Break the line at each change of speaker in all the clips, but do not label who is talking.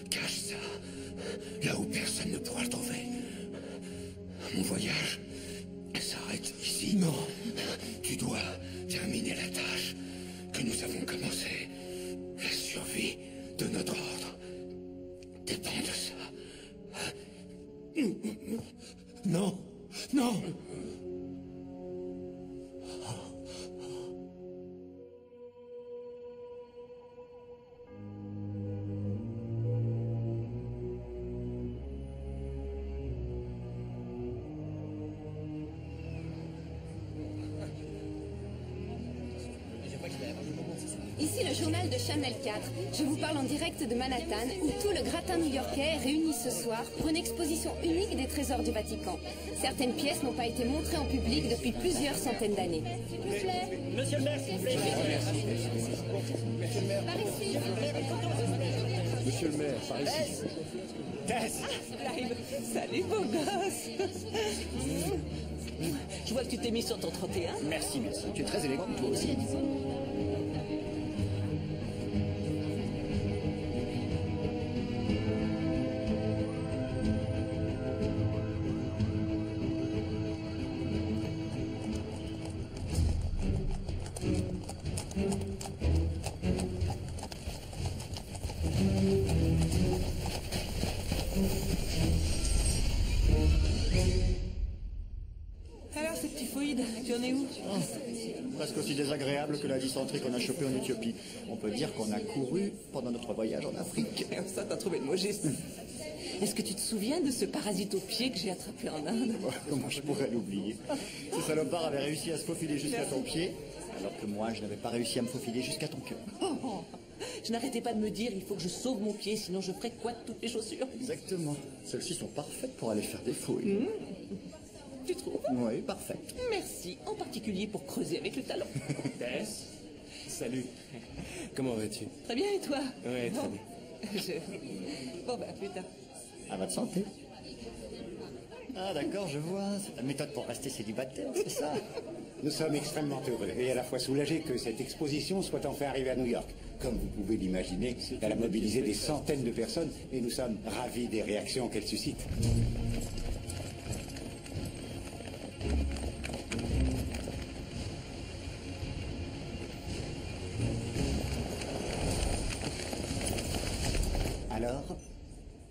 Cache ça, là où personne ne pourra le trouver. Mon voyage s'arrête ici. Non, tu dois terminer la tâche que nous avons commencée. La survie de notre ordre dépend de ça. Non, non.
Ici le journal de Channel 4. Je vous parle en direct de Manhattan, où tout le gratin new-yorkais est réuni ce soir pour une exposition unique des trésors du Vatican. Certaines pièces n'ont pas été montrées en public depuis plusieurs centaines d'années.
Monsieur le maire, s'il vous plaît.
Par ici.
Monsieur le maire, par ici.
Tess. Clive, salut beau gosse. Je vois que tu t'es mis sur ton 31.
Merci, merci. Tu es très élégante, toi aussi.
Alors, ce petit fluide, tu en es où?
Presque aussi désagréable que la dysenterie qu'on a chopée en Éthiopie. On peut dire qu'on a couru pendant notre voyage en Afrique.
Ça, t'as trouvé le mot juste. Est-ce que tu te souviens de ce parasite au pied que j'ai attrapé en Inde?
Comment je pourrais l'oublier? Ce salopard avait réussi à se faufiler jusqu'à ton pied, alors que moi, je n'avais pas réussi à me faufiler jusqu'à ton cœur.
Oh, je n'arrêtais pas de me dire, il faut que je sauve mon pied, sinon je ferai quoi de toutes les chaussures?
Exactement. Celles-ci sont parfaites pour aller faire des fouilles.
Tu trouves?
Oui, parfaites.
Merci, en particulier pour creuser avec le talon.
Tess, salut. Comment vas-tu?
Très bien, et toi?
Ouais, très
Bon,
bien.
Bon, bah, plus tard.
À votre santé. Ah d'accord, je vois. C'est ta méthode pour rester célibataire, c'est ça?
Nous sommes extrêmement heureux et à la fois soulagés que cette exposition soit enfin arrivée à New York. Comme vous pouvez l'imaginer, elle a mobilisé des centaines de personnes et nous sommes ravis des réactions qu'elle suscite.
Alors,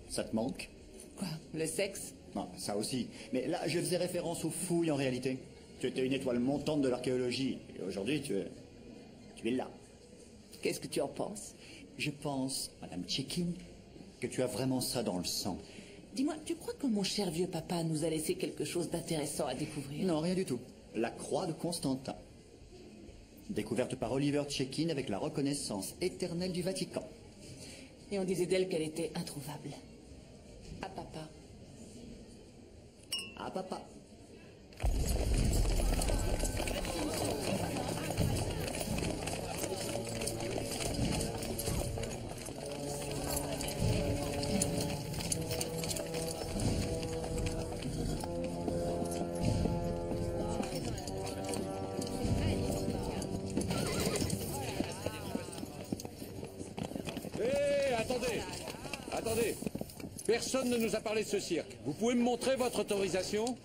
ça te manque?
Quoi? Le sexe?
Non, ça aussi. Mais là, je faisais référence aux fouilles en réalité. Tu étais une étoile montante de l'archéologie. Et aujourd'hui, tu es là.
Qu'est-ce que tu en penses?
Je pense, Madame Tchekin, que tu as vraiment ça dans le sang.
Dis-moi, tu crois que mon cher vieux papa nous a laissé quelque chose d'intéressant à découvrir?
Non, rien du tout. La croix de Constantin. Découverte par Oliver Tchekin avec la reconnaissance éternelle du Vatican.
Et on disait d'elle qu'elle était introuvable. À papa.
À papa.
Attendez. Personne ne nous a parlé de ce cirque. Vous pouvez me montrer votre autorisation?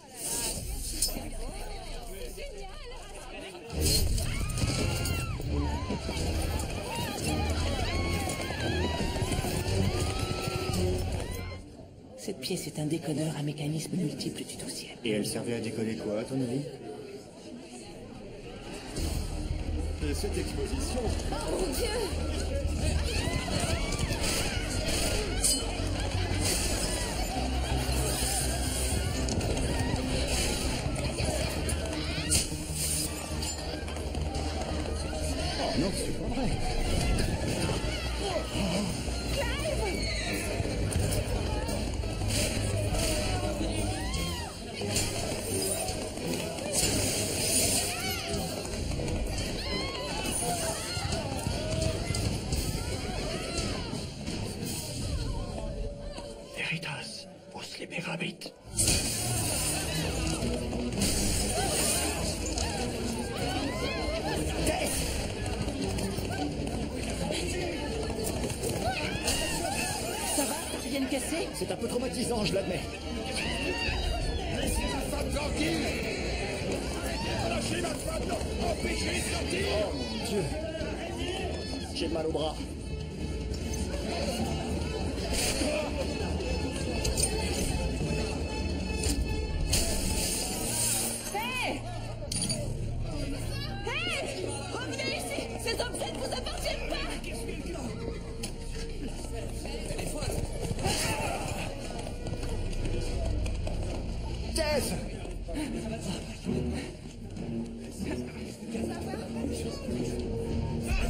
Cette pièce est un décodeur à mécanisme multiple du 12e.
Et elle servait à décoder quoi, à ton avis?
Et cette exposition...
Oh mon Dieu!
Oh non, c'est pas vrai.
Veritas, vos liberabit.
vienne casser?
C'est un peu traumatisant, je l'admets.
Laissez ma femme tranquille. Lâchez ma femme, non. Empêchez-les de sortir.
Oh mon Dieu. J'ai mal au bras.
Hé! Hé! Revenez ici! Ces objets ne vous appartiennent pas!
Tess!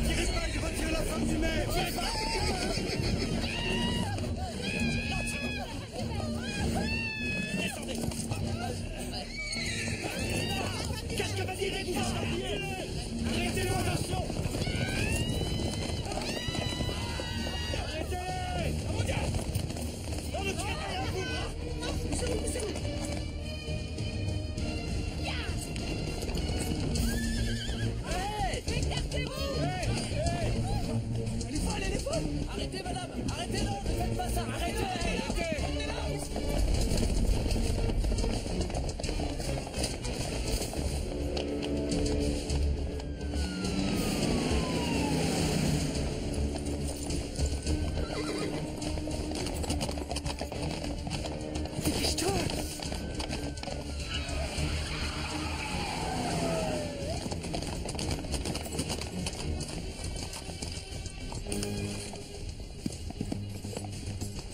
Tirez pas, il retire la femme du maire. Tirez pas. Qu'est-ce que va dire les arrêtez-le, attention. Arrêtez-les. Oh mon Dieu. On ne tire rien à vous. C'est vous.
Arrêtez, madame! Arrêtez, non! Ne faites pas ça! Arrêtez! Dépêche-toi!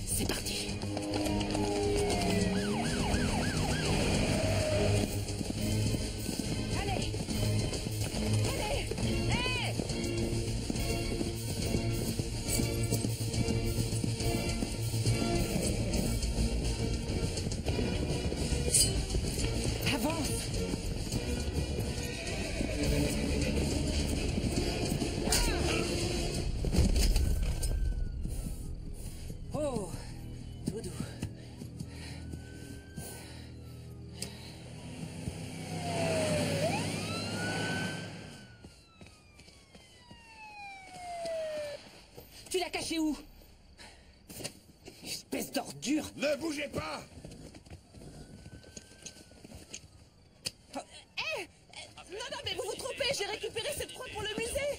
C'est parti. Allez. Allez. Hey. Avance. Oh, Doudou. Tu l'as caché où? Espèce d'ordure!
Ne bougez pas.
Non, mais vous vous trompez, j'ai récupéré cette croix pour le musée!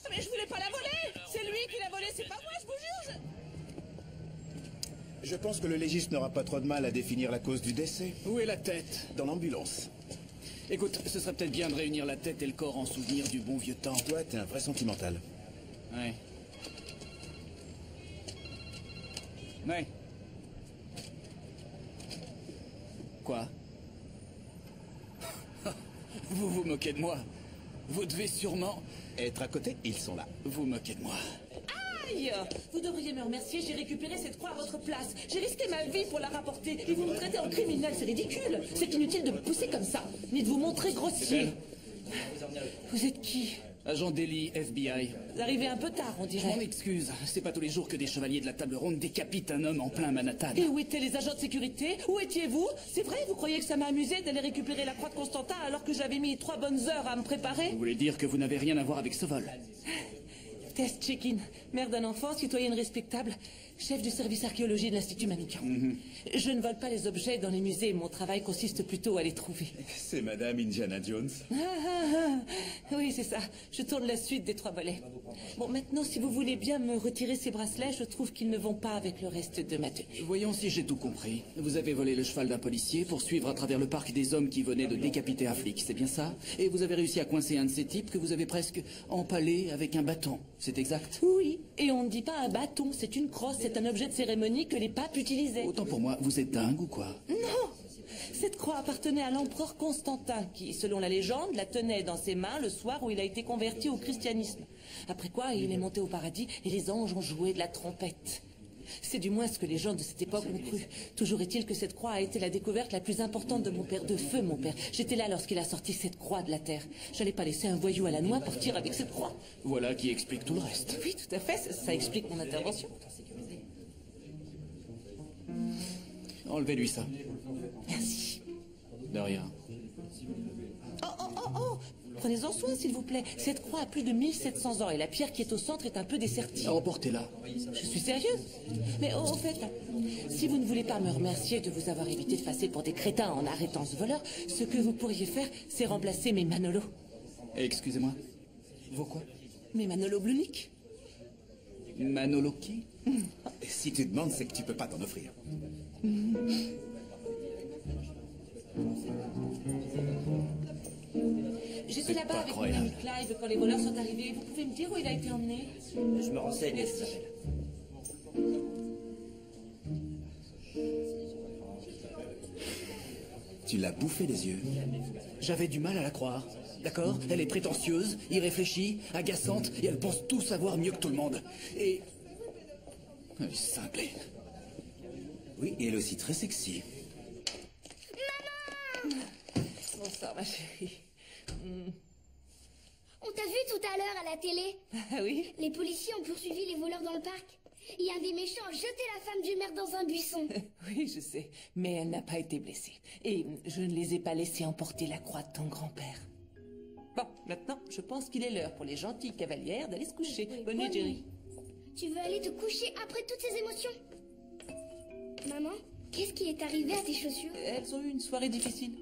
Mais je voulais pas la voler! C'est lui qui l'a volée, c'est pas moi, je vous jure!
Je pense que le légiste n'aura pas trop de mal à définir la cause du décès.
Où est la tête?
Dans l'ambulance.
Écoute, ce serait peut-être bien de réunir la tête et le corps en souvenir du bon vieux temps.
Toi, t'es un vrai sentimental.
Ouais. Ouais. Quoi? Vous vous moquez de moi. Vous devez sûrement...
Être à côté, ils sont là.
Vous moquez de moi.
Aïe! Vous devriez me remercier, j'ai récupéré cette croix à votre place. J'ai risqué ma vie pour la rapporter. Et vous me traitez en criminel, c'est ridicule. C'est inutile de me pousser comme ça, ni de vous montrer grossier. Vous êtes qui?
Agent Daly, FBI.
Vous arrivez un peu tard, on
Je m'en
dirait.
excuse. C'est pas tous les jours que des chevaliers de la table ronde décapitent un homme en plein Manhattan.
Et où étaient les agents de sécurité? Où étiez-vous? C'est vrai, vous croyez que ça m'a amusé d'aller récupérer la croix de Constantin alors que j'avais mis 3 bonnes heures à me préparer?
Vous voulez dire que vous n'avez rien à voir avec ce vol?
Tess Check-in, mère d'un enfant, citoyenne respectable, chef du service archéologie de l'Institut Mannequin. Je ne vole pas les objets dans les musées, mon travail consiste plutôt à les trouver.
C'est Madame Indiana Jones.
Oui, c'est ça. Je tourne la suite des 3 volets. Bon, maintenant, si vous voulez bien me retirer ces bracelets, je trouve qu'ils ne vont pas avec le reste de ma tenue.
Voyons si j'ai tout compris. Vous avez volé le cheval d'un policier pour suivre à travers le parc des hommes qui venaient de décapiter un flic, c'est bien ça? Et vous avez réussi à coincer un de ces types que vous avez presque empalé avec un bâton, c'est exact?
Oui, et on ne dit pas un bâton, c'est une crosse, c'est un objet de cérémonie que les papes utilisaient.
Autant pour moi, vous êtes dingue ou quoi?
Non! Cette croix appartenait à l'empereur Constantin, qui, selon la légende, la tenait dans ses mains le soir où il a été converti au christianisme. Après quoi, il est monté au paradis et les anges ont joué de la trompette. C'est du moins ce que les gens de cette époque ont cru. Toujours est-il que cette croix a été la découverte la plus importante de mon père, de feu mon père. J'étais là lorsqu'il a sorti cette croix de la terre. J'allais pas laisser un voyou à la noix partir avec cette croix.
Voilà qui explique tout le reste.
Oui, tout à fait, ça explique mon intervention.
Enlevez-lui ça.
Merci.
De rien.
Oh, oh, oh, oh! Prenez-en soin, s'il vous plaît. Cette croix a plus de 1700 ans et la pierre qui est au centre est un peu dessertie.
Emportez-la.
Je suis sérieuse. Mais au fait, si vous ne voulez pas me remercier de vous avoir évité de passer pour des crétins en arrêtant ce voleur, ce que vous pourriez faire, c'est remplacer mes Manolo.
Excusez-moi. Vos quoi?
Mes Manolo Blunick.
Manolo qui?
Si tu demandes, c'est que tu peux pas t'en offrir.
J'étais là-bas avec mon ami Clive quand les voleurs sont arrivés. Vous pouvez me dire où il a été emmené?
Je me renseigne, Isabelle.
Tu l'as bouffé les yeux.
J'avais du mal à la croire. D'accord? Elle est prétentieuse, irréfléchie, agaçante, et elle pense tout savoir mieux que tout le monde. Et... elle est cinglée.
Oui, et elle est aussi très sexy.
Bonsoir, ma chérie.
On t'a vu tout à l'heure à la télé?
Ah oui?
Les policiers ont poursuivi les voleurs dans le parc. Et un des méchants a jeté la femme du maire dans un buisson.
Oui, je sais. Mais elle n'a pas été blessée. Et je ne les ai pas laissés emporter la croix de ton grand-père. Bon, maintenant, je pense qu'il est l'heure pour les gentilles cavalières d'aller se coucher. Bonne nuit, Jerry.
Tu veux aller te coucher après toutes ces émotions? Maman, qu'est-ce qui est arrivé à tes chaussures?
Elles ont eu une soirée difficile.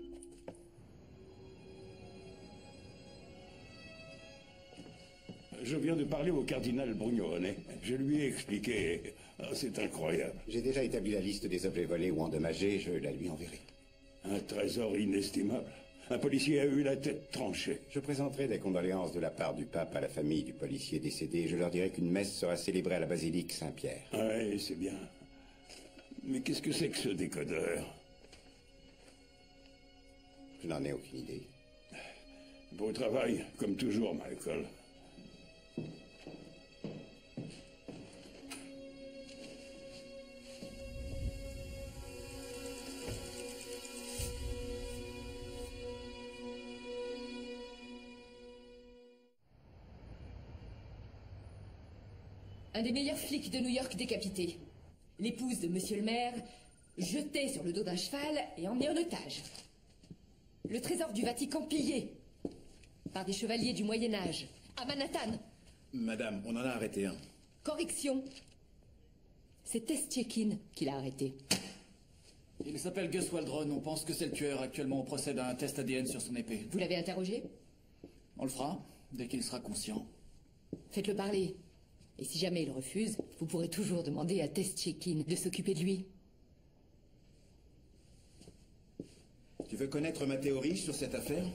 Je viens de parler au cardinal Brugnone. Je lui ai expliqué. Ah, c'est incroyable.
J'ai déjà établi la liste des objets volés ou endommagés, je la lui enverrai.
Un trésor inestimable. Un policier a eu la tête tranchée.
Je présenterai des condoléances de la part du pape à la famille du policier décédé et je leur dirai qu'une messe sera célébrée à la basilique Saint-Pierre.
Oui, c'est bien. Mais qu'est-ce que c'est que ce décodeur?
Je n'en ai aucune idée.
Beau travail, comme toujours, Michael.
Un des meilleurs flics de New York décapité. L'épouse de monsieur le maire, jetée sur le dos d'un cheval et emmenée en otage. Le trésor du Vatican pillé par des chevaliers du Moyen-Âge, à Manhattan.
Madame, on en a arrêté un.
Correction. C'est Testchekin qui l'a arrêté.
Il s'appelle Gus Waldron, on pense que c'est le tueur. Actuellement, on procède à un test ADN sur son épée.
Vous l'avez interrogé?
On le fera, dès qu'il sera conscient.
Faites-le parler. Et si jamais il refuse, vous pourrez toujours demander à Testchekin de s'occuper de lui.
Tu veux connaître ma théorie sur cette affaire?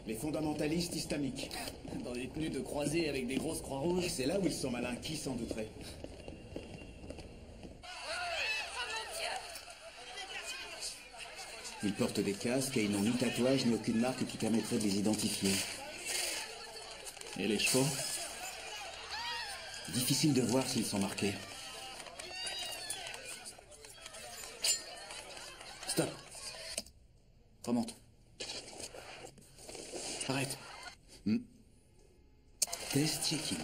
Les fondamentalistes islamiques.
Dans des tenues de croisée avec des grosses croix rouges.
C'est là où ils sont malins, qui s'en douterait? Ils portent des casques et ils n'ont ni tatouage ni aucune marque qui permettrait de les identifier.
Et les chevaux?
Difficile de voir s'ils sont marqués.
Stop. Remonte. Arrête.
Test checking.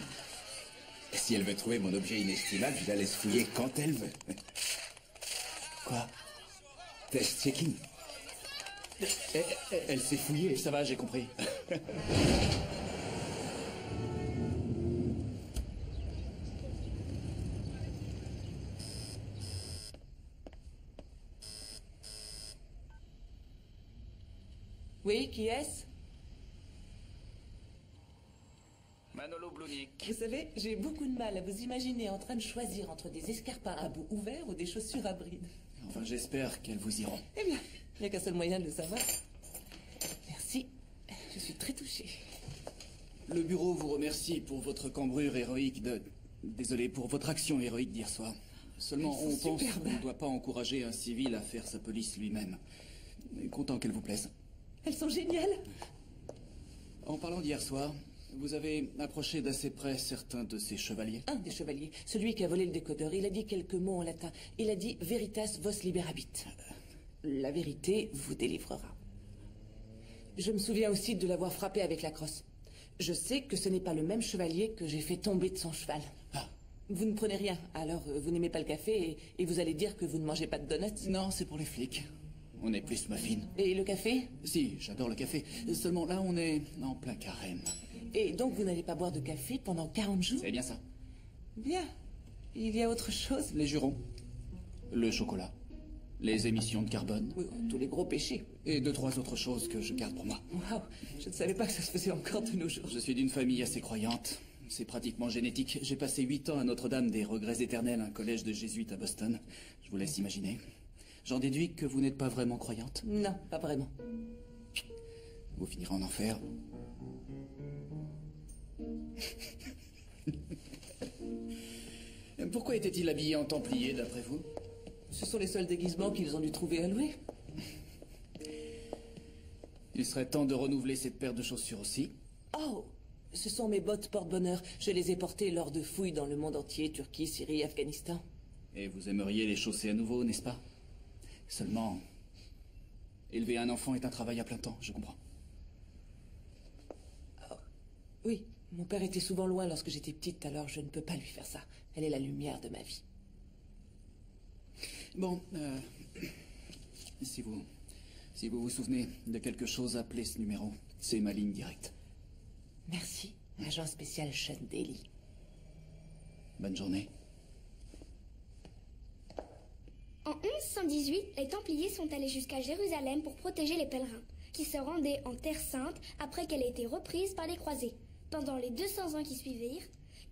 Si elle veut trouver mon objet inestimable, je la laisse fouiller quand elle veut.
Quoi?
Test checking. Elle s'est fouillée.
Ça va, j'ai compris.
Oui, qui est-ce?
Manolo Blunick.
Vous savez, j'ai beaucoup de mal à vous imaginer en train de choisir entre des escarpins à bout ouvert ou des chaussures à bride.
Enfin, j'espère qu'elles vous iront.
Eh bien, il n'y a qu'un seul moyen de le savoir. Merci. Je suis très touchée.
Le bureau vous remercie pour votre cambrure héroïque de... Désolé, pour votre action héroïque d'hier soir. Seulement, on pense qu'on ne doit pas encourager un civil à faire sa police lui-même. Content qu'elle vous plaise.
Elles sont géniales.
En parlant d'hier soir, vous avez approché d'assez près certains de ces chevaliers.
Un des chevaliers, celui qui a volé le décodeur, il a dit quelques mots en latin. Il a dit « Veritas vos liberabit ». La vérité vous délivrera. Je me souviens aussi de l'avoir frappé avec la crosse. Je sais que ce n'est pas le même chevalier que j'ai fait tomber de son cheval.
Ah.
Vous ne prenez rien, alors vous n'aimez pas le café et vous allez dire que vous ne mangez pas de donuts?
Non, c'est pour les flics. On est plus muffin.
Et le café?
Si, j'adore le café. Seulement là, on est en plein carême.
Et donc vous n'allez pas boire de café pendant 40 jours?
C'est bien ça.
Bien. Il y a autre chose?
Les jurons. Le chocolat. Les émissions de carbone.
Oui, tous les gros péchés.
Et 2-3 autres choses que je garde pour moi.
Waouh, je ne savais pas que ça se faisait encore de nos jours.
Je suis d'une famille assez croyante. C'est pratiquement génétique. J'ai passé 8 ans à Notre-Dame des Regrets Éternels, un collège de jésuites à Boston. Je vous laisse imaginer. J'en déduis que vous n'êtes pas vraiment croyante?
Non, pas vraiment.
Vous finirez en enfer. Pourquoi était-il habillé en templier, d'après vous?
Ce sont les seuls déguisements qu'ils ont dû trouver à louer.
Il serait temps de renouveler cette paire de chaussures aussi.
Oh, ce sont mes bottes porte-bonheur. Je les ai portées lors de fouilles dans le monde entier, Turquie, Syrie, Afghanistan.
Et vous aimeriez les chausser à nouveau, n'est-ce pas? Seulement, élever un enfant est un travail à plein temps, je comprends.
Oh, oui, mon père était souvent loin lorsque j'étais petite, alors je ne peux pas lui faire ça. Elle est la lumière de ma vie.
Bon, si vous vous souvenez de quelque chose, appelez ce numéro. C'est ma ligne directe.
Merci, agent spécial Sean Daly.
Bonne journée.
En 1118, les Templiers sont allés jusqu'à Jérusalem pour protéger les pèlerins, qui se rendaient en Terre Sainte après qu'elle ait été reprise par les croisés. Pendant les 200 ans qui suivirent,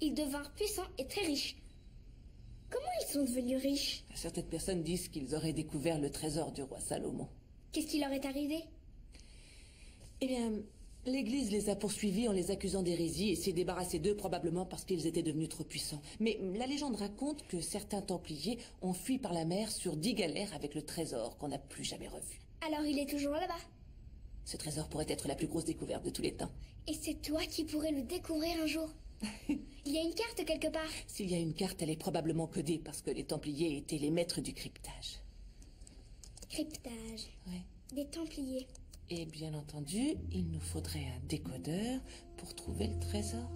ils devinrent puissants et très riches. Comment ils sont devenus riches?
Certaines personnes disent qu'ils auraient découvert le trésor du roi Salomon.
Qu'est-ce qui leur est arrivé?
Eh bien, l'Église les a poursuivis en les accusant d'hérésie et s'est débarrassée d'eux probablement parce qu'ils étaient devenus trop puissants. Mais la légende raconte que certains Templiers ont fui par la mer sur 10 galères avec le trésor qu'on n'a plus jamais revu.
Alors il est toujours là-bas?
Ce trésor pourrait être la plus grosse découverte de tous les temps.
Et c'est toi qui pourrais le découvrir un jour? Il y a une carte quelque part?
S'il y a une carte, elle est probablement codée parce que les Templiers étaient les maîtres du cryptage.
Cryptage.
Ouais.
Des Templiers.
Et bien entendu, il nous faudrait un décodeur pour trouver le trésor.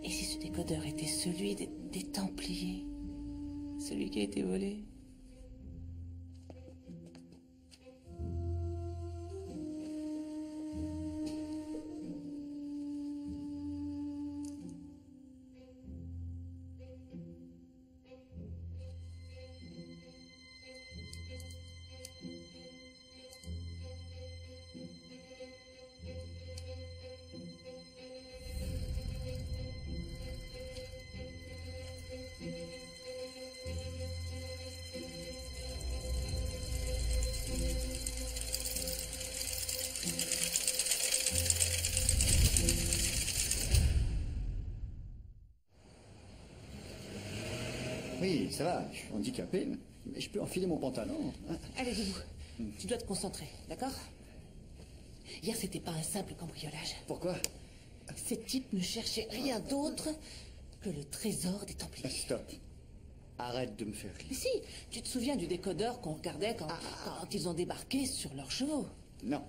Et si ce décodeur était celui des Templiers? Celui qui a été volé?
Oui, ça va, je suis handicapé, mais je peux enfiler mon pantalon.
Allez, debout. Tu dois te concentrer, d'accord? Hier, c'était pas un simple cambriolage.
Pourquoi?
Ces types ne cherchaient rien d'autre que le trésor des Templiers.
Stop. Arrête de me faire rire.
Mais si, tu te souviens du décodeur qu'on regardait quand ils ont débarqué sur leurs chevaux?
Non.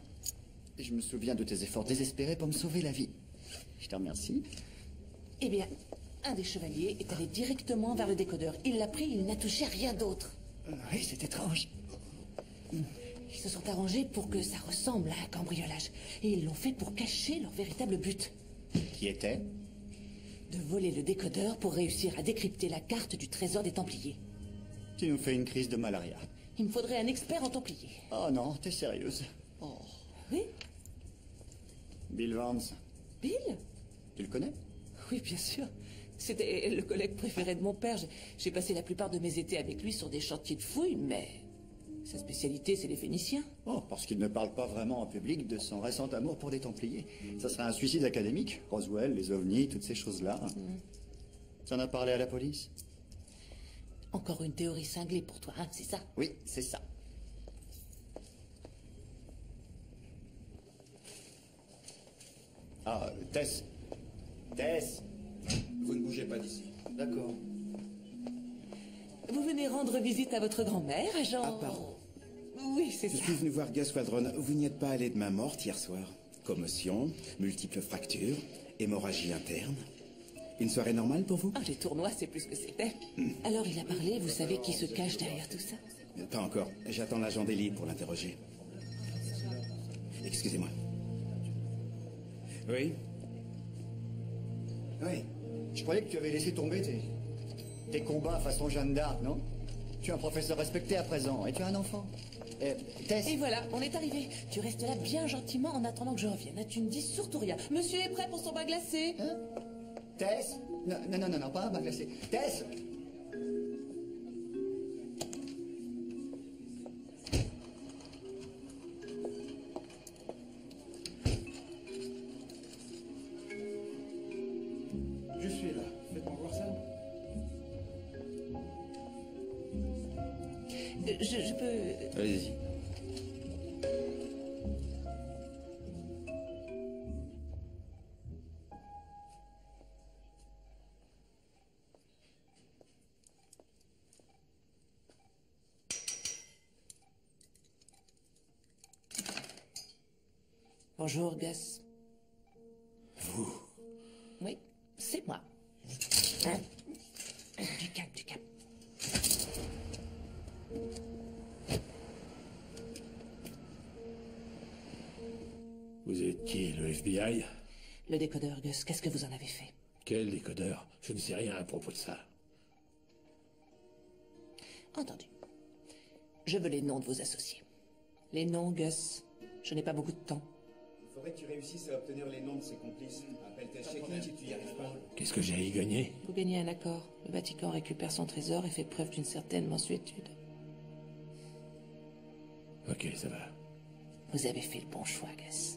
Je me souviens de tes efforts désespérés pour me sauver la vie. Je te remercie.
Eh bien, un des chevaliers est allé directement vers le décodeur. Il l'a pris, il n'a touché à rien d'autre.
Oui, c'est étrange.
Ils se sont arrangés pour que ça ressemble à un cambriolage. Et ils l'ont fait pour cacher leur véritable but.
Qui était?
De voler le décodeur pour réussir à décrypter la carte du trésor des Templiers.
Tu nous fais une crise de malaria.
Il me faudrait un expert en Templiers.
Oh non, t'es sérieuse? Oh.
Oui?
Bill Vance.
Bill?
Tu le connais?
Oui, bien sûr. C'était le collègue préféré de mon père. J'ai passé la plupart de mes étés avec lui sur des chantiers de fouilles, mais sa spécialité, c'est les Phéniciens.
Oh, parce qu'il ne parle pas vraiment en public de son récent amour pour les Templiers. Ça serait un suicide académique. Roswell, les ovnis, toutes ces choses-là. Tu en as parlé à la police?
Encore une théorie cinglée pour toi, hein, c'est ça?
Oui, c'est ça. Ah, Tess. Tess.
Vous ne bougez pas d'ici.
D'accord.
Vous venez rendre visite à votre grand-mère, agent?
Ah, pardon.
Oui, c'est
Je
ça.
suis venu voir Gus Waldron. Vous n'y êtes pas allé de main morte hier soir. Commotion, multiples fractures, hémorragie interne. Une soirée normale pour vous?
Ah, les tournois, c'est plus ce que c'était. Alors il a parlé, vous savez qui se cache derrière tout ça?
Pas encore. J'attends l'agent d'Ellie pour l'interroger. Excusez-moi. Oui?
Oui. Je croyais que tu avais laissé tomber tes combats façon Jeanne d'Arc, non? Tu es un professeur respecté à présent et tu as un enfant. Tess.
Et voilà, on est arrivé. Tu restes là bien gentiment en attendant que je revienne. Hein, tu ne dis surtout rien. Monsieur est prêt pour son bain glacé?
Hein? Tess? Non, pas un bain glacé. Tess!
Je suis là. Faites-moi voir ça.
Je peux...
Allez-y.
Bonjour, Gus.
Vous?
Oui, c'est moi. Du calme, du calme.
Vous êtes qui, le FBI?
Le décodeur, Gus, qu'est-ce que vous en avez fait?
Quel décodeur? Je ne sais rien à propos de ça.
Entendu. Je veux les noms de vos associés. Les noms, Gus. Je n'ai pas beaucoup de temps.
Il faudrait que tu réussisses à obtenir les noms de ses complices. Appelle ta Shekin si tu y arrives pas.
Qu'est-ce que j'ai à y gagner?
Vous gagnez un accord. Le Vatican récupère son trésor et fait preuve d'une certaine mansuétude.
Ok, ça va.
Vous avez fait le bon choix, Gus.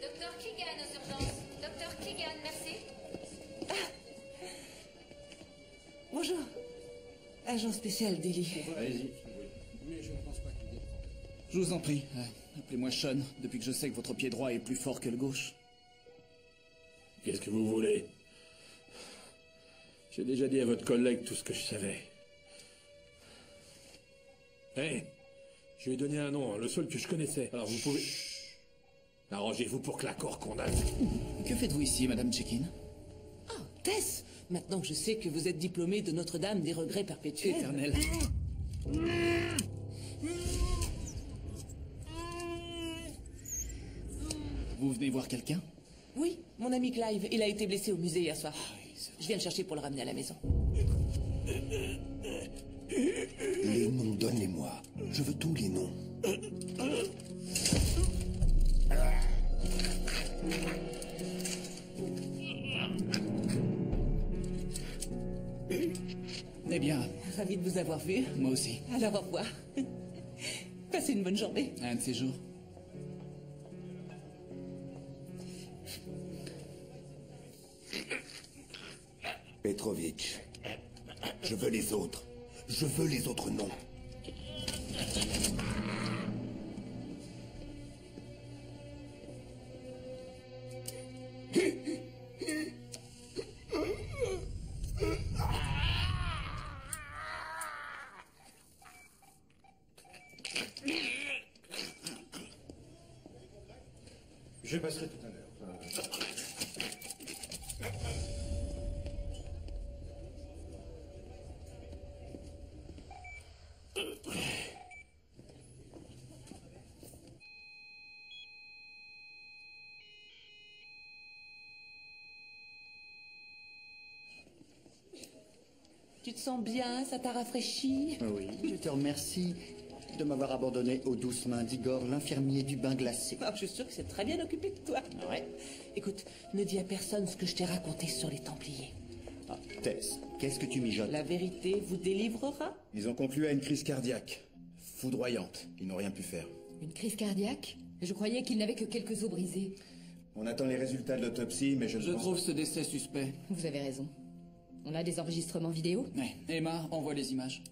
Docteur Keegan aux urgences. Docteur Keegan, merci.
Bonjour. Agent spécial d'Ellie.
Allez-y.
Je vous en prie, appelez-moi Sean, depuis que je sais que votre pied droit est plus fort que le gauche.
Qu'est-ce que vous voulez? J'ai déjà dit à votre collègue tout ce que je savais. Hé, je lui ai donné un nom, le seul que je connaissais. Alors vous pouvez... Arrangez-vous pour que l'accord qu'on a...
Que faites-vous ici, Madame Chekin?
Oh, Tess! Maintenant que je sais que vous êtes diplômée de Notre-Dame des regrets perpétuels...
Éternel. Vous venez voir quelqu'un?
Oui, mon ami Clive. Il a été blessé au musée hier soir. Je viens le chercher pour le ramener à la maison.
Les noms, donnez-moi. Je veux tous les noms.
Eh bien...
Ravi de vous avoir vu.
Moi aussi.
Alors au revoir. Passez une bonne journée.
Un de ces jours.
Petrovitch. Je veux les autres. Je veux les autres noms.
Je passerai tout à l'heure.
Tu te sens bien? Ça t'a rafraîchi?
Oui, je te remercie de m'avoir abandonné aux douces mains d'Igor, l'infirmier du bain glacé.
Ah, je suis sûr que c'est très bien occupé de toi.
Ouais.
Écoute, ne dis à personne ce que je t'ai raconté sur les Templiers.
Ah, Tess, qu'est-ce que tu mijotes?
La vérité vous délivrera.
Ils ont conclu à une crise cardiaque. Foudroyante. Ils n'ont rien pu faire.
Une crise cardiaque? Je croyais qu'il n'avait que quelques os brisés.
On attend les résultats de l'autopsie, mais je
Je
pense...
trouve ce décès suspect.
Vous avez raison. On a des enregistrements vidéo?
Ouais. Emma, envoie les images.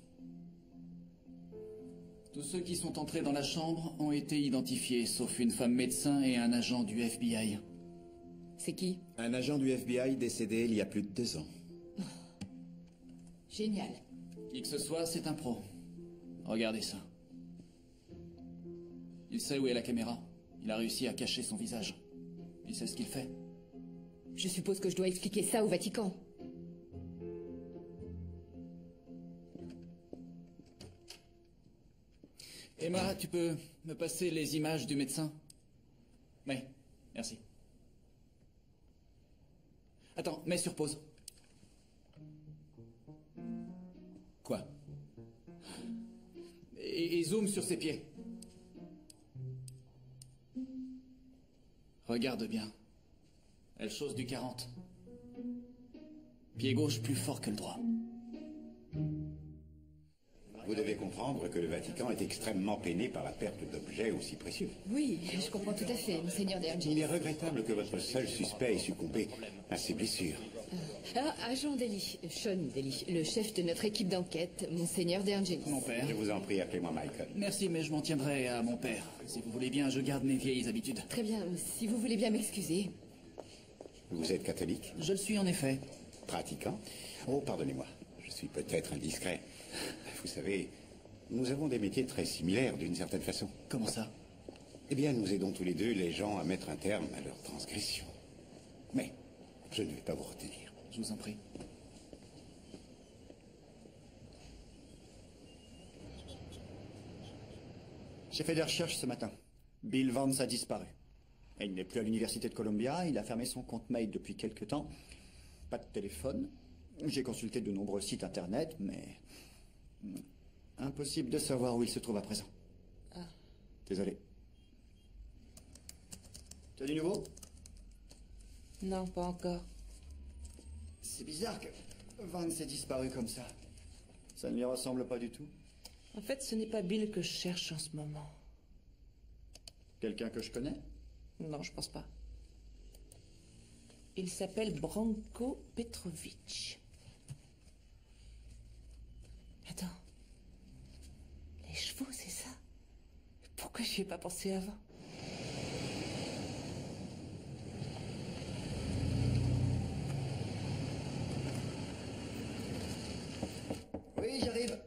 Tous ceux qui sont entrés dans la chambre ont été identifiés, sauf une femme médecin et un agent du FBI.
C'est qui?
Un agent du FBI décédé il y a plus de 2 ans.
Génial.
Qui que ce soit, c'est un pro. Regardez ça. Il sait où est la caméra. Il a réussi à cacher son visage. Il sait ce qu'il fait.
Je suppose que je dois expliquer ça au Vatican.
Emma, tu peux me passer les images du médecin? Oui, merci. Attends, mets sur pause. Quoi? Et zoom sur ses pieds. Regarde bien. Elle chausse du 40. Pied gauche plus fort que le droit.
Vous devez comprendre que le Vatican est extrêmement peiné par la perte d'objets aussi précieux.
Oui, je comprends tout à fait, monseigneur De Angelis.
Il est regrettable que votre seul suspect ait succombé à ses blessures.
Agent Daly, Sean Daly, le chef de notre équipe d'enquête, monseigneur De Angelis.
Mon père.
Je vous en prie, appelez-moi Michael.
Merci, mais je m'en tiendrai à mon père. Si vous voulez bien, je garde mes vieilles habitudes.
Très bien, si vous voulez bien m'excuser.
Vous êtes catholique?
Je le suis en effet.
Pratiquant? Oh, pardonnez-moi, je suis peut-être indiscret. Vous savez, nous avons des métiers très similaires d'une certaine façon.
Comment ça?
Eh bien, nous aidons tous les deux les gens à mettre un terme à leur transgression. Mais je ne vais pas vous retenir.
Je vous en prie.
J'ai fait des recherches ce matin. Bill Vance a disparu. Et il n'est plus à l'université de Columbia, il a fermé son compte mail depuis quelque temps. Pas de téléphone. J'ai consulté de nombreux sites internet, mais... impossible de savoir où il se trouve à présent.
Ah.
Désolé. Tu as du nouveau?
Non, pas encore.
C'est bizarre que Vance ait disparu comme ça. Ça ne lui ressemble pas du tout.
En fait, ce n'est pas Bill que je cherche en ce moment.
Quelqu'un que je connais?
Non, je pense pas. Il s'appelle Branko Petrovic. Attends. Les chevaux, c'est ça? Pourquoi j'y ai pas pensé avant?
Oui, j'arrive.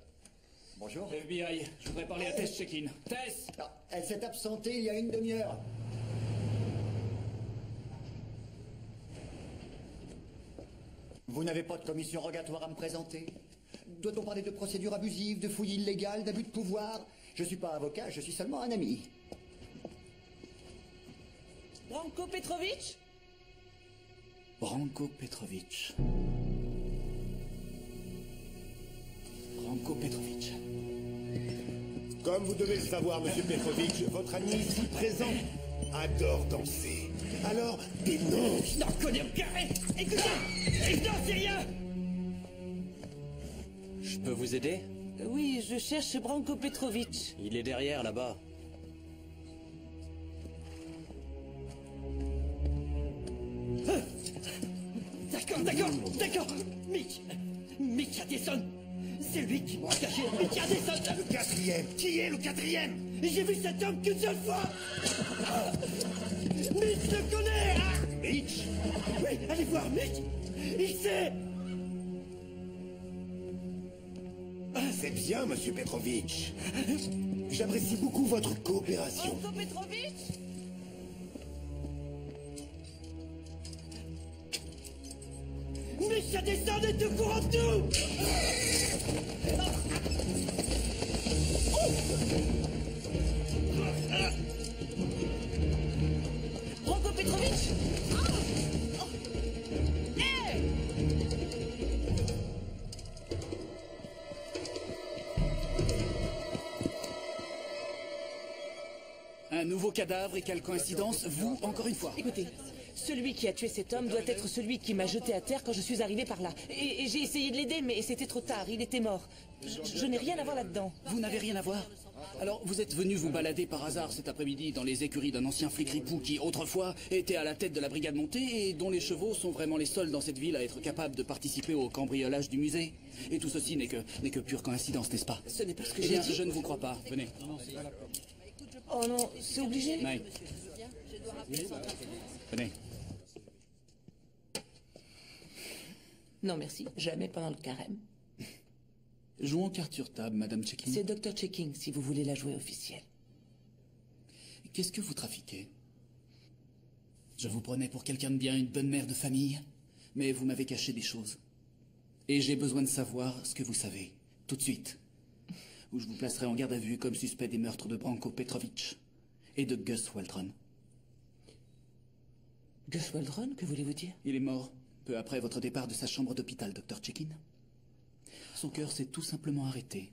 Bonjour.
FBI, je voudrais parler à Tess Check-in. Tess!
Ah, elle s'est absentée il y a une demi-heure. Vous n'avez pas de commission rogatoire à me présenter? Doit-on parler de procédures abusives, de fouilles illégales, d'abus de pouvoir? Je suis pas avocat, je suis seulement un ami.
Branko Petrovic?
Branko Petrovic. Branko Petrovic.
Comme vous devez le savoir, monsieur Petrovic, votre ami ici présent adore danser. Alors, dénonce!
Je n'en connais aucun! Écoutez! Je n'en sais rien!
Je peux vous aider?
Oui, je cherche Branko Petrovic.
Il est derrière, là-bas.
D'accord. Mick Addison! C'est lui qui m'a engagé, Mick Addison!
Le quatrième! Qui est le quatrième?
J'ai vu cet homme qu'une seule fois! Mitch le connaît!
Mitch?
Oui, allez voir Mitch! Il sait!
C'est bien, monsieur Petrovic. J'apprécie beaucoup votre coopération.
Branko Petrovic?
Mitch Addison est au courant de tout!
Branko Petrovic? Hey!
Un nouveau cadavre et quelle coïncidence, vous, encore une fois.
Écoutez, celui qui a tué cet homme doit être celui qui m'a jeté à terre quand je suis arrivé par là. Et j'ai essayé de l'aider, mais c'était trop tard, il était mort. Je n'ai rien à voir là-dedans.
Vous n'avez rien à voir? Alors, vous êtes venu vous balader par hasard cet après-midi dans les écuries d'un ancien flic ripou qui, autrefois, était à la tête de la brigade montée et dont les chevaux sont vraiment les seuls dans cette ville à être capables de participer au cambriolage du musée. Et tout ceci n'est que pure coïncidence, n'est-ce pas?
Ce n'est pas ce que
Eh
j'ai
bien,
dit.
je ne vous crois pas. Venez.
Oh non, c'est obligé?
Oui. Venez.
Non, merci. Jamais pendant le carême.
Jouons carte sur table, Madame Checking.
C'est Dr. Checking, si vous voulez la jouer officielle.
Qu'est-ce que vous trafiquez? Je vous prenais pour quelqu'un de bien, une bonne mère de famille, mais vous m'avez caché des choses. Et j'ai besoin de savoir ce que vous savez, tout de suite. Ou je vous placerai en garde à vue comme suspect des meurtres de Branko Petrovic et de Gus Waldron.
Gus Waldron, que voulez-vous dire?
Il est mort, peu après votre départ de sa chambre d'hôpital, Dr. Checkin. Son cœur s'est tout simplement arrêté.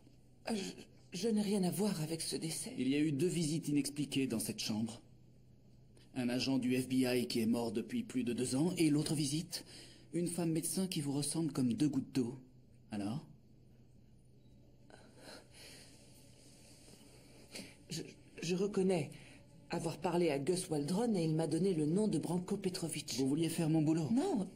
Je n'ai rien à voir avec ce décès.
Il y a eu 2 visites inexpliquées dans cette chambre. Un agent du FBI qui est mort depuis plus de 2 ans, et l'autre visite, une femme médecin qui vous ressemble comme 2 gouttes d'eau. Alors?
Je reconnais avoir parlé à Gus Waldron et il m'a donné le nom de Branko Petrovic.
Vous vouliez faire mon boulot?
Non.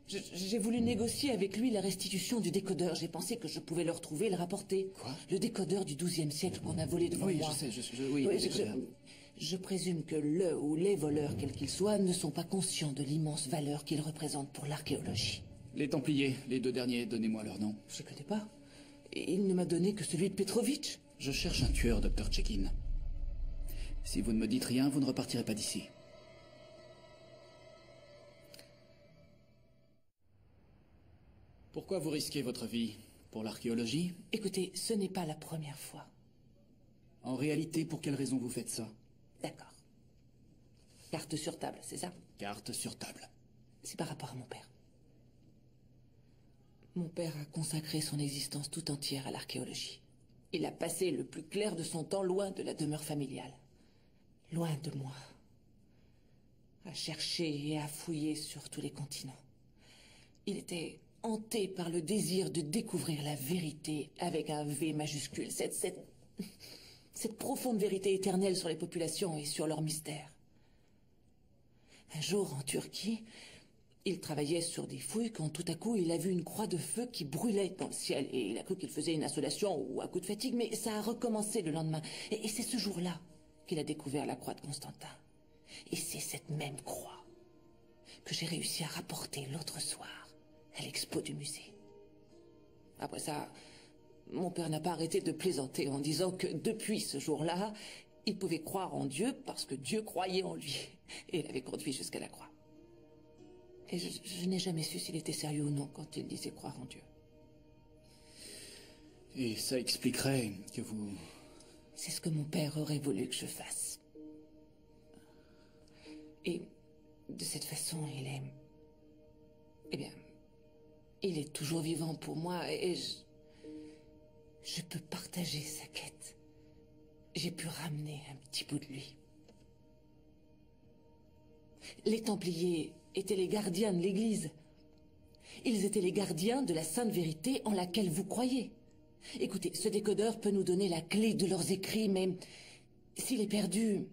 J'ai voulu négocier avec lui la restitution du décodeur. J'ai pensé que je pouvais le retrouver et le rapporter.
Quoi?
Le décodeur du XIIe siècle qu'on a volé devant moi.
Oui, je sais, oui,
je présume que le ou les voleurs, quels qu'ils soient, ne sont pas conscients de l'immense valeur qu'ils représentent pour l'archéologie.
Les Templiers, les 2 derniers, donnez-moi leur nom.
Je ne connais pas. Et il ne m'a donné que celui de Petrovic.
Je cherche un tueur, Dr. Checkin. Si vous ne me dites rien, vous ne repartirez pas d'ici. Pourquoi vous risquez votre vie? Pour l'archéologie?
Écoutez, ce n'est pas la première fois.
En réalité, pour quelle raison vous faites ça?
D'accord. Carte sur table, c'est ça?
Carte sur table.
C'est par rapport à mon père. Mon père a consacré son existence tout entière à l'archéologie. Il a passé le plus clair de son temps loin de la demeure familiale. Loin de moi. À chercher et à fouiller sur tous les continents. Il était hanté par le désir de découvrir la vérité avec un V majuscule. Cette profonde vérité éternelle sur les populations et sur leurs mystères. Un jour, en Turquie, il travaillait sur des fouilles quand tout à coup il a vu une croix de feu qui brûlait dans le ciel. Et il a cru qu'il faisait une insolation ou un coup de fatigue, mais ça a recommencé le lendemain. Et c'est ce jour-là qu'il a découvert la croix de Constantin. Et c'est cette même croix que j'ai réussi à rapporter l'autre soir à l'expo du musée. Après ça, mon père n'a pas arrêté de plaisanter en disant que depuis ce jour-là, il pouvait croire en Dieu parce que Dieu croyait en lui. Et il avait conduit jusqu'à la croix. Et je n'ai jamais su s'il était sérieux ou non quand il disait croire en Dieu.
Et ça expliquerait que vous...
C'est ce que mon père aurait voulu que je fasse. Et de cette façon, il est... Eh bien, il est toujours vivant pour moi et je peux partager sa quête. J'ai pu ramener un petit bout de lui. Les Templiers étaient les gardiens de l'Église. Ils étaient les gardiens de la sainte vérité en laquelle vous croyez. Écoutez, ce décodeur peut nous donner la clé de leurs écrits, mais s'il est perdu,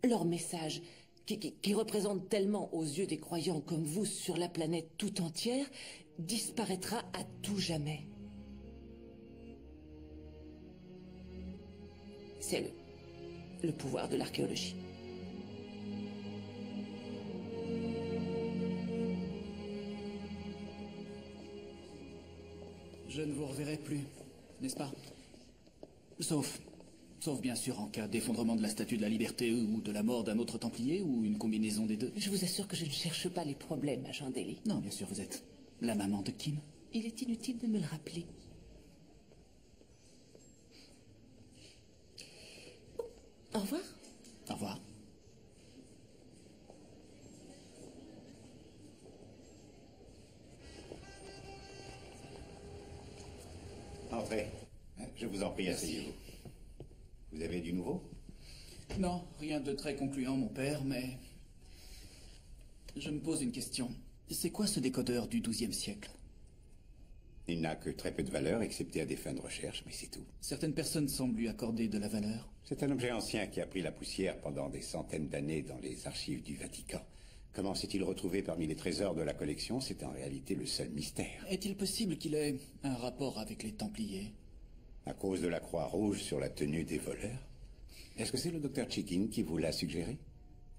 leur message, qui représente tellement aux yeux des croyants comme vous sur la planète tout entière, disparaîtra à tout jamais. C'est le pouvoir de l'archéologie.
Je ne vous reverrai plus, n'est-ce pas? Sauf bien sûr en cas d'effondrement de la Statue de la Liberté ou de la mort d'un autre Templier ou une combinaison des deux.
Je vous assure que je ne cherche pas les problèmes, agent Daly.
Non, bien sûr, vous êtes la maman de Kim.
Il est inutile de me le rappeler. Au revoir.
Au revoir.
Entrez. Je vous en prie, asseyez-vous. Vous avez du nouveau?
Non, rien de très concluant, mon père, mais... Je me pose une question. C'est quoi ce décodeur du XIIe siècle?
Il n'a que très peu de valeur, excepté à des fins de recherche, mais c'est tout.
Certaines personnes semblent lui accorder de la valeur.
C'est un objet ancien qui a pris la poussière pendant des centaines d'années dans les archives du Vatican. Comment s'est-il retrouvé parmi les trésors de la collection? C'est en réalité le seul mystère.
Est-il possible qu'il ait un rapport avec les Templiers?
À cause de la croix rouge sur la tenue des voleurs? Est-ce que c'est le docteur Checkin qui vous l'a suggéré?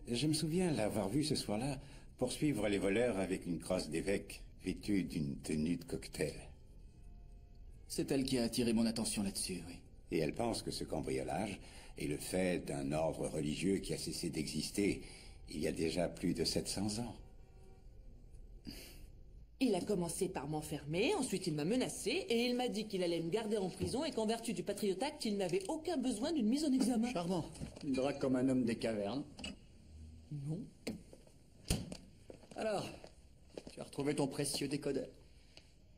Je me souviens l'avoir vu ce soir-là poursuivre les voleurs avec une crosse d'évêque vêtue d'une tenue de cocktail.
C'est elle qui a attiré mon attention là-dessus, oui.
Et elle pense que ce cambriolage est le fait d'un ordre religieux qui a cessé d'exister il y a déjà plus de 700 ans.
Il a commencé par m'enfermer, ensuite il m'a menacé, et il m'a dit qu'il allait me garder en prison et qu'en vertu du Patriot Act, il n'avait aucun besoin d'une mise en examen.
Charmant. Il drague comme un homme des cavernes.
Non.
Alors, tu as retrouvé ton précieux décodeur?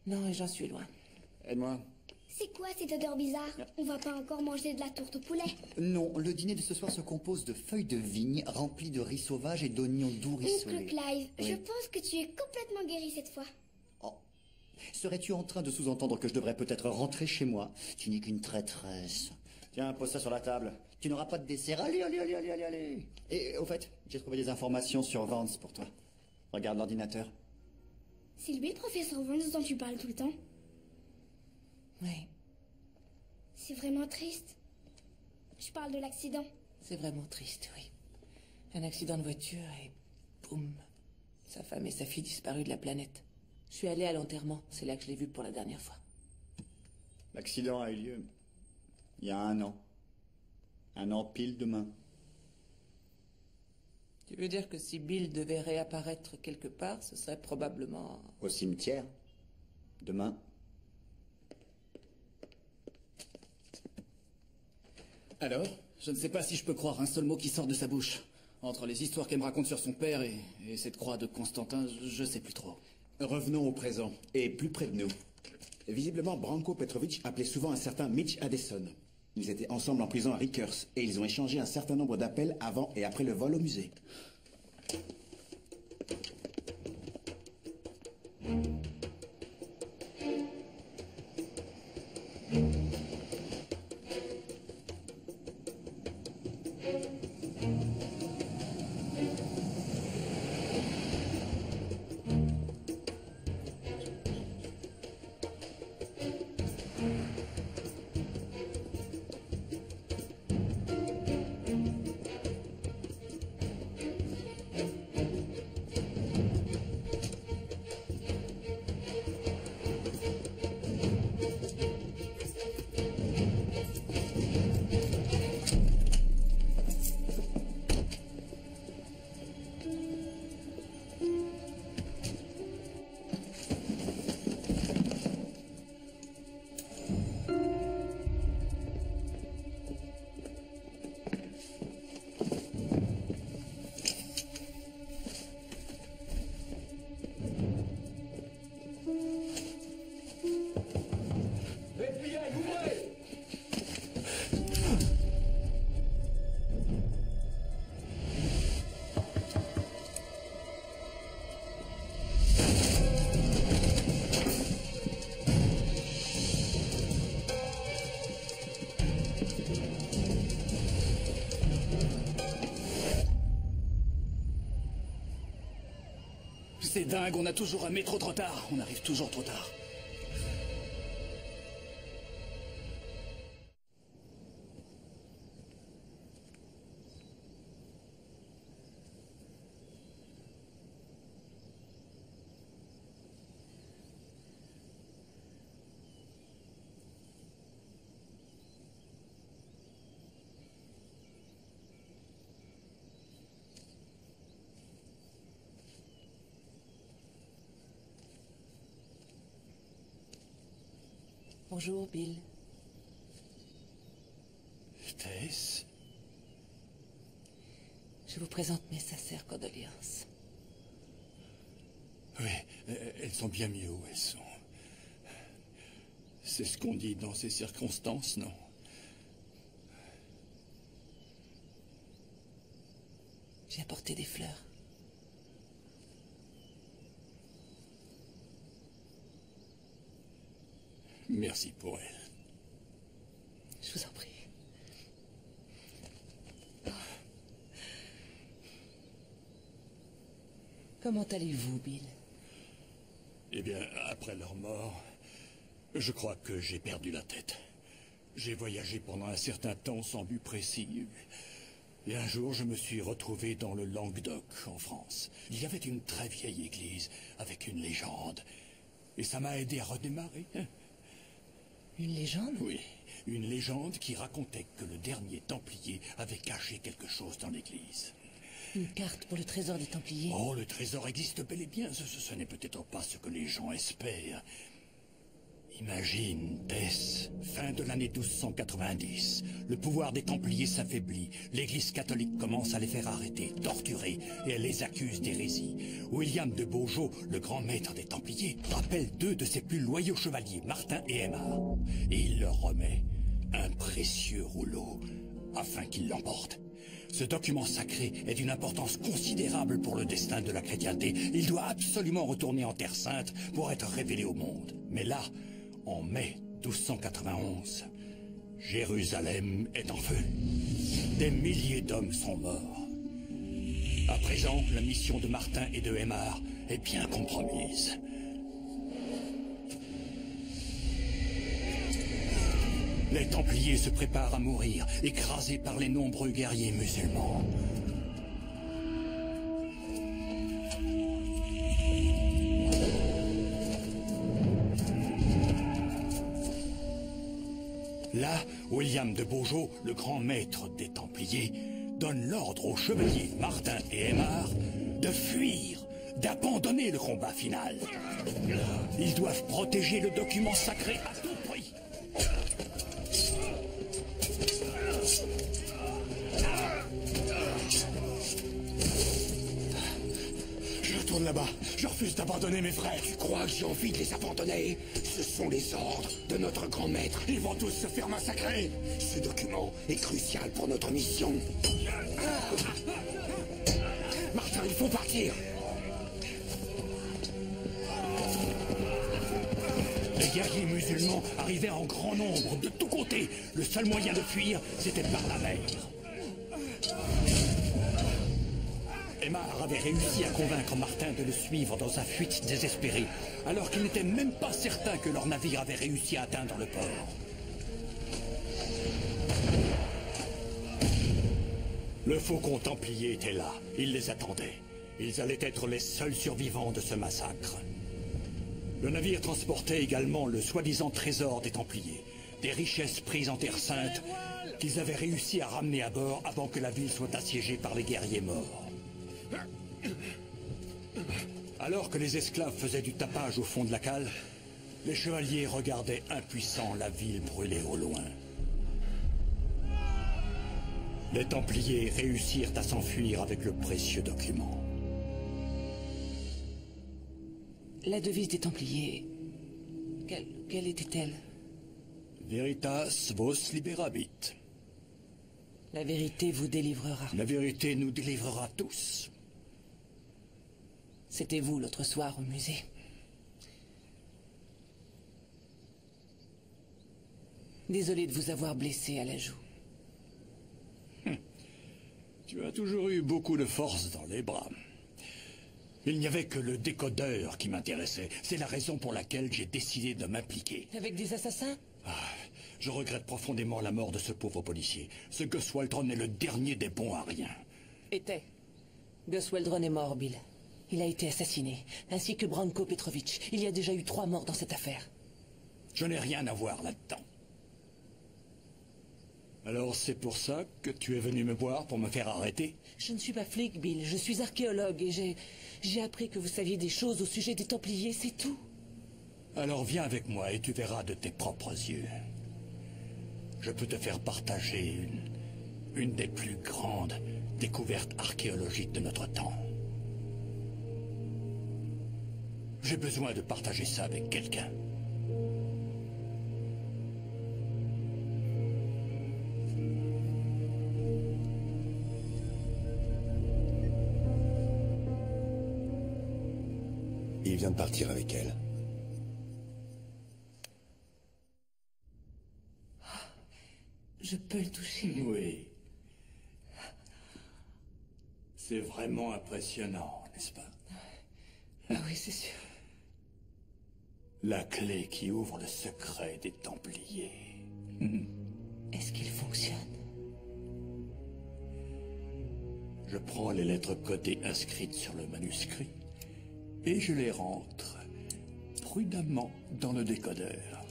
Non, et j'en suis loin.
Aide-moi.
C'est quoi cette odeur bizarre? On va pas encore manger de la tourte au poulet?
Non, le dîner de ce soir se compose de feuilles de vigne remplies de riz sauvage et d'oignons doux rissolés.
Oncle Clive,
Oui.
je pense que tu es complètement guéri cette fois.
Oh. Serais-tu en train de sous-entendre que je devrais peut-être rentrer chez moi? Tu n'es qu'une traîtresse. Tiens, pose ça sur la table. Tu n'auras pas de dessert. Allez, allez, allez, allez, allez, allez. Et au fait, j'ai trouvé des informations sur Vance pour toi. Regarde l'ordinateur.
C'est lui le professeur Vance dont tu parles tout le temps?
Oui,
C'est vraiment triste. Je parle de l'accident.
c'est vraiment triste, oui. Un accident de voiture et boum. Sa femme et sa fille disparues de la planète. Je suis allée à l'enterrement, c'est là que je l'ai vu pour la dernière fois.
L'accident a eu lieu il y a 1 an. 1 an pile demain.
Tu veux dire que si Bill devait réapparaître quelque part, ce serait probablement...
Au cimetière. Demain.
Alors, je ne sais pas si je peux croire un seul mot qui sort de sa bouche. Entre les histoires qu'elle me raconte sur son père et cette croix de Constantin, je sais plus trop.
Revenons au présent, et plus près de nous. Visiblement, Branko Petrovic appelait souvent un certain Mitch Addison. Ils étaient ensemble en prison à Rikers, et ils ont échangé un certain nombre d'appels avant et après le vol au musée.
C'est dingue, on a toujours un métro trop tard. On arrive toujours trop tard.
Bonjour, Bill.
Tess,
Je vous présente mes sincères condoléances.
oui, elles sont bien mieux où elles sont. C'est ce qu'on dit dans ces circonstances, non?
J'ai apporté des fleurs.
Merci pour elle.
Je vous en prie. Comment allez-vous, Bill?
Eh bien, après leur mort, je crois que j'ai perdu la tête. J'ai voyagé pendant un certain temps sans but précis. Et un jour, je me suis retrouvé dans le Languedoc, en France. Il y avait une très vieille église avec une légende. Et ça m'a aidé à redémarrer.
Une légende?
Oui, une légende qui racontait que le dernier Templier avait caché quelque chose dans l'église.
Une carte pour le trésor des Templiers?
Oh, le trésor existe bel et bien. Ce n'est peut-être pas ce que les gens espèrent. Imagine, Tess, fin de l'année 1290. Le pouvoir des Templiers s'affaiblit. L'Église catholique commence à les faire arrêter, torturer, et elle les accuse d'hérésie. William de Beaujeu, le grand maître des Templiers, rappelle deux de ses plus loyaux chevaliers, Martin et Aymar. Et il leur remet un précieux rouleau, afin qu'ils l'emportent. Ce document sacré est d'une importance considérable pour le destin de la chrétienté. Il doit absolument retourner en Terre Sainte pour être révélé au monde. Mais là, en mai 1291, Jérusalem est en feu. Des milliers d'hommes sont morts. À présent, la mission de Martin et de Aymar est bien compromise. Les Templiers se préparent à mourir, écrasés par les nombreux guerriers musulmans. Là, William de Beaujeu, le grand maître des Templiers, donne l'ordre aux chevaliers Martin et Aymar de fuir, d'abandonner le combat final. Ils doivent protéger le document sacré à tout prix.
Je retourne là-bas. Je refuse d'abandonner mes frères. Tu crois que j'ai envie de les abandonner? Ce sont les ordres de notre grand maître. Ils vont tous se faire massacrer. Ce document est crucial pour notre mission. Martin, il faut partir.
Les guerriers musulmans arrivaient en grand nombre, de tous côtés. Le seul moyen de fuir, c'était par la mer. Aymar avait réussi à convaincre Martin de le suivre dans sa fuite désespérée, alors qu'il n'était même pas certain que leur navire avait réussi à atteindre le port. Le faucon templier était là. Il les attendait. Ils allaient être les seuls survivants de ce massacre. Le navire transportait également le soi-disant trésor des Templiers, des richesses prises en Terre Sainte qu'ils avaient réussi à ramener à bord avant que la ville soit assiégée par les guerriers morts. Alors que les esclaves faisaient du tapage au fond de la cale, les chevaliers regardaient impuissants la ville brûler au loin. Les Templiers réussirent à s'enfuir avec le précieux document.
La devise des Templiers, quelle était-elle?
Veritas vos liberabit.
La vérité vous délivrera.
La vérité nous délivrera tous.
C'était vous l'autre soir au musée. Désolé de vous avoir blessé à la joue.
Tu as toujours eu beaucoup de force dans les bras. Il n'y avait que le décodeur qui m'intéressait. C'est la raison pour laquelle j'ai décidé de m'impliquer.
Avec des assassins?
Je regrette profondément la mort de ce pauvre policier. Ce Gus Waldron est le dernier des bons à rien.
Était. Gus Waldron est mort, Bill. Il a été assassiné, ainsi que Branko Petrovic. Il y a déjà eu 3 morts dans cette affaire.
Je n'ai rien à voir là-dedans. Alors c'est pour ça que tu es venu me voir pour me faire arrêter?
Je ne suis pas flic, Bill. Je suis archéologue et j'ai appris que vous saviez des choses au sujet des Templiers, c'est tout.
Alors viens avec moi et tu verras de tes propres yeux. Je peux te faire partager une des plus grandes découvertes archéologiques de notre temps. J'ai besoin de partager ça avec quelqu'un.
Il vient de partir avec elle.
Je peux le toucher?
Oui. C'est vraiment impressionnant, n'est-ce pas?
Ah oui, c'est sûr.
La clé qui ouvre le secret des Templiers.
Est-ce qu'il fonctionne?
Je prends les lettres codées inscrites sur le manuscrit et je les rentre prudemment dans le décodeur.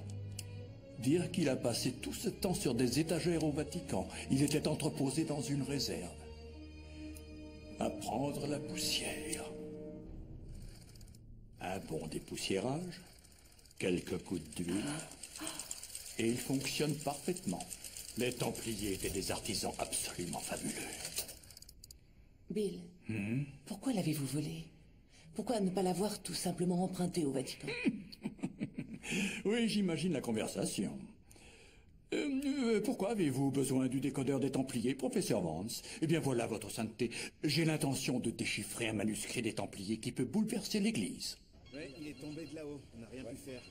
Dire qu'il a passé tout ce temps sur des étagères au Vatican. Il était entreposé dans une réserve. À prendre la poussière. Un bon dépoussiérage, quelques coups d'huile, et il fonctionne parfaitement. Les Templiers étaient des artisans absolument fabuleux.
Bill, pourquoi l'avez-vous volé? Pourquoi ne pas l'avoir tout simplement emprunté au Vatican?
Oui, j'imagine la conversation. Pourquoi avez-vous besoin du décodeur des Templiers, professeur Vance? Eh bien voilà, votre sainteté. J'ai l'intention de déchiffrer un manuscrit des Templiers qui peut bouleverser l'Église.
Oui, il est tombé de là-haut. On n'a rien pu faire.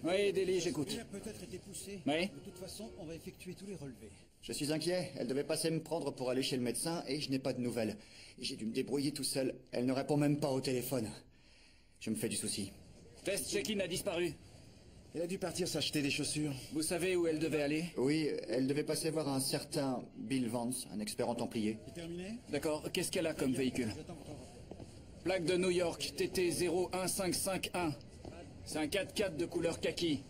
Oui, Deli, j'écoute.
Il a peut-être été poussé.
Oui.
De toute façon, on va effectuer tous les relevés.
Je suis inquiet. Elle devait passer me prendre pour aller chez le médecin et je n'ai pas de nouvelles. J'ai dû me débrouiller tout seul. Elle ne répond même pas au téléphone. Je me fais du souci.
Test check-in a disparu.
Elle a dû partir s'acheter des chaussures.
Vous savez où elle devait aller?
Oui, elle devait passer voir un certain Bill Vance, un expert en Templiers.
C'est terminé?
D'accord. Qu'est-ce qu'elle a comme véhicule? Plaque de New York, TT 01551. C'est un 4x4 de couleur kaki.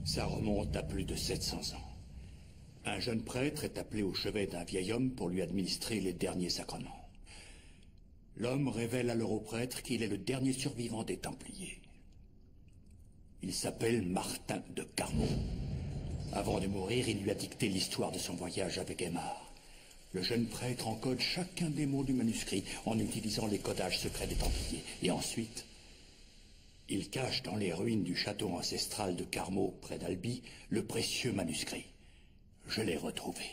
Ça remonte à plus de 700 ans. Un jeune prêtre est appelé au chevet d'un vieil homme pour lui administrer les derniers sacrements. L'homme révèle alors au prêtre qu'il est le dernier survivant des Templiers. Il s'appelle Martin de Carmaux. Avant de mourir, il lui a dicté l'histoire de son voyage avec Aymar. Le jeune prêtre encode chacun des mots du manuscrit en utilisant les codages secrets des Templiers. Et ensuite, il cache dans les ruines du château ancestral de Carmaux, près d'Albi, le précieux manuscrit. Je l'ai retrouvé.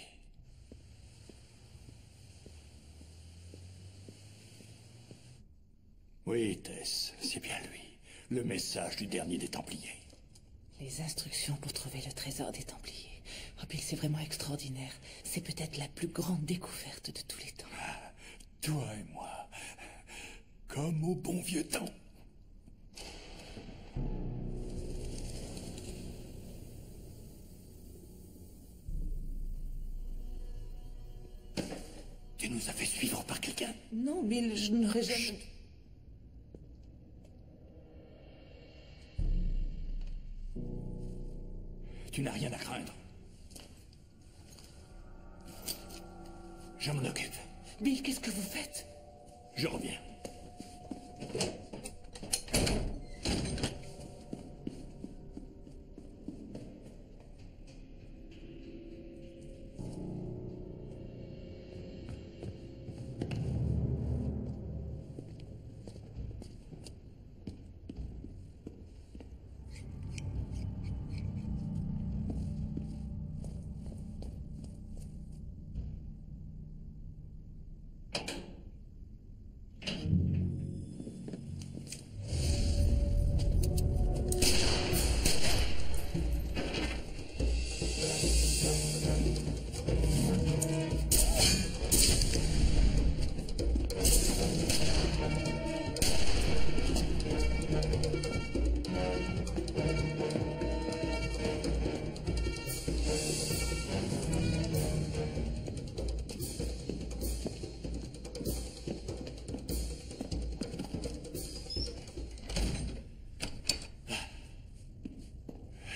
Oui, Tess, c'est bien lui. Le message du dernier des Templiers.
Les instructions pour trouver le trésor des Templiers. Oh, Bill, c'est vraiment extraordinaire. C'est peut-être la plus grande découverte de tous les temps.
Ah, toi et moi, comme au bon vieux temps. Tu nous as fait suivre par quelqu'un?
Non, Bill, je n'aurais jamais...
Chut. Tu n'as rien à craindre. Je m'en occupe.
Bill, qu'est-ce que vous faites?
Je reviens.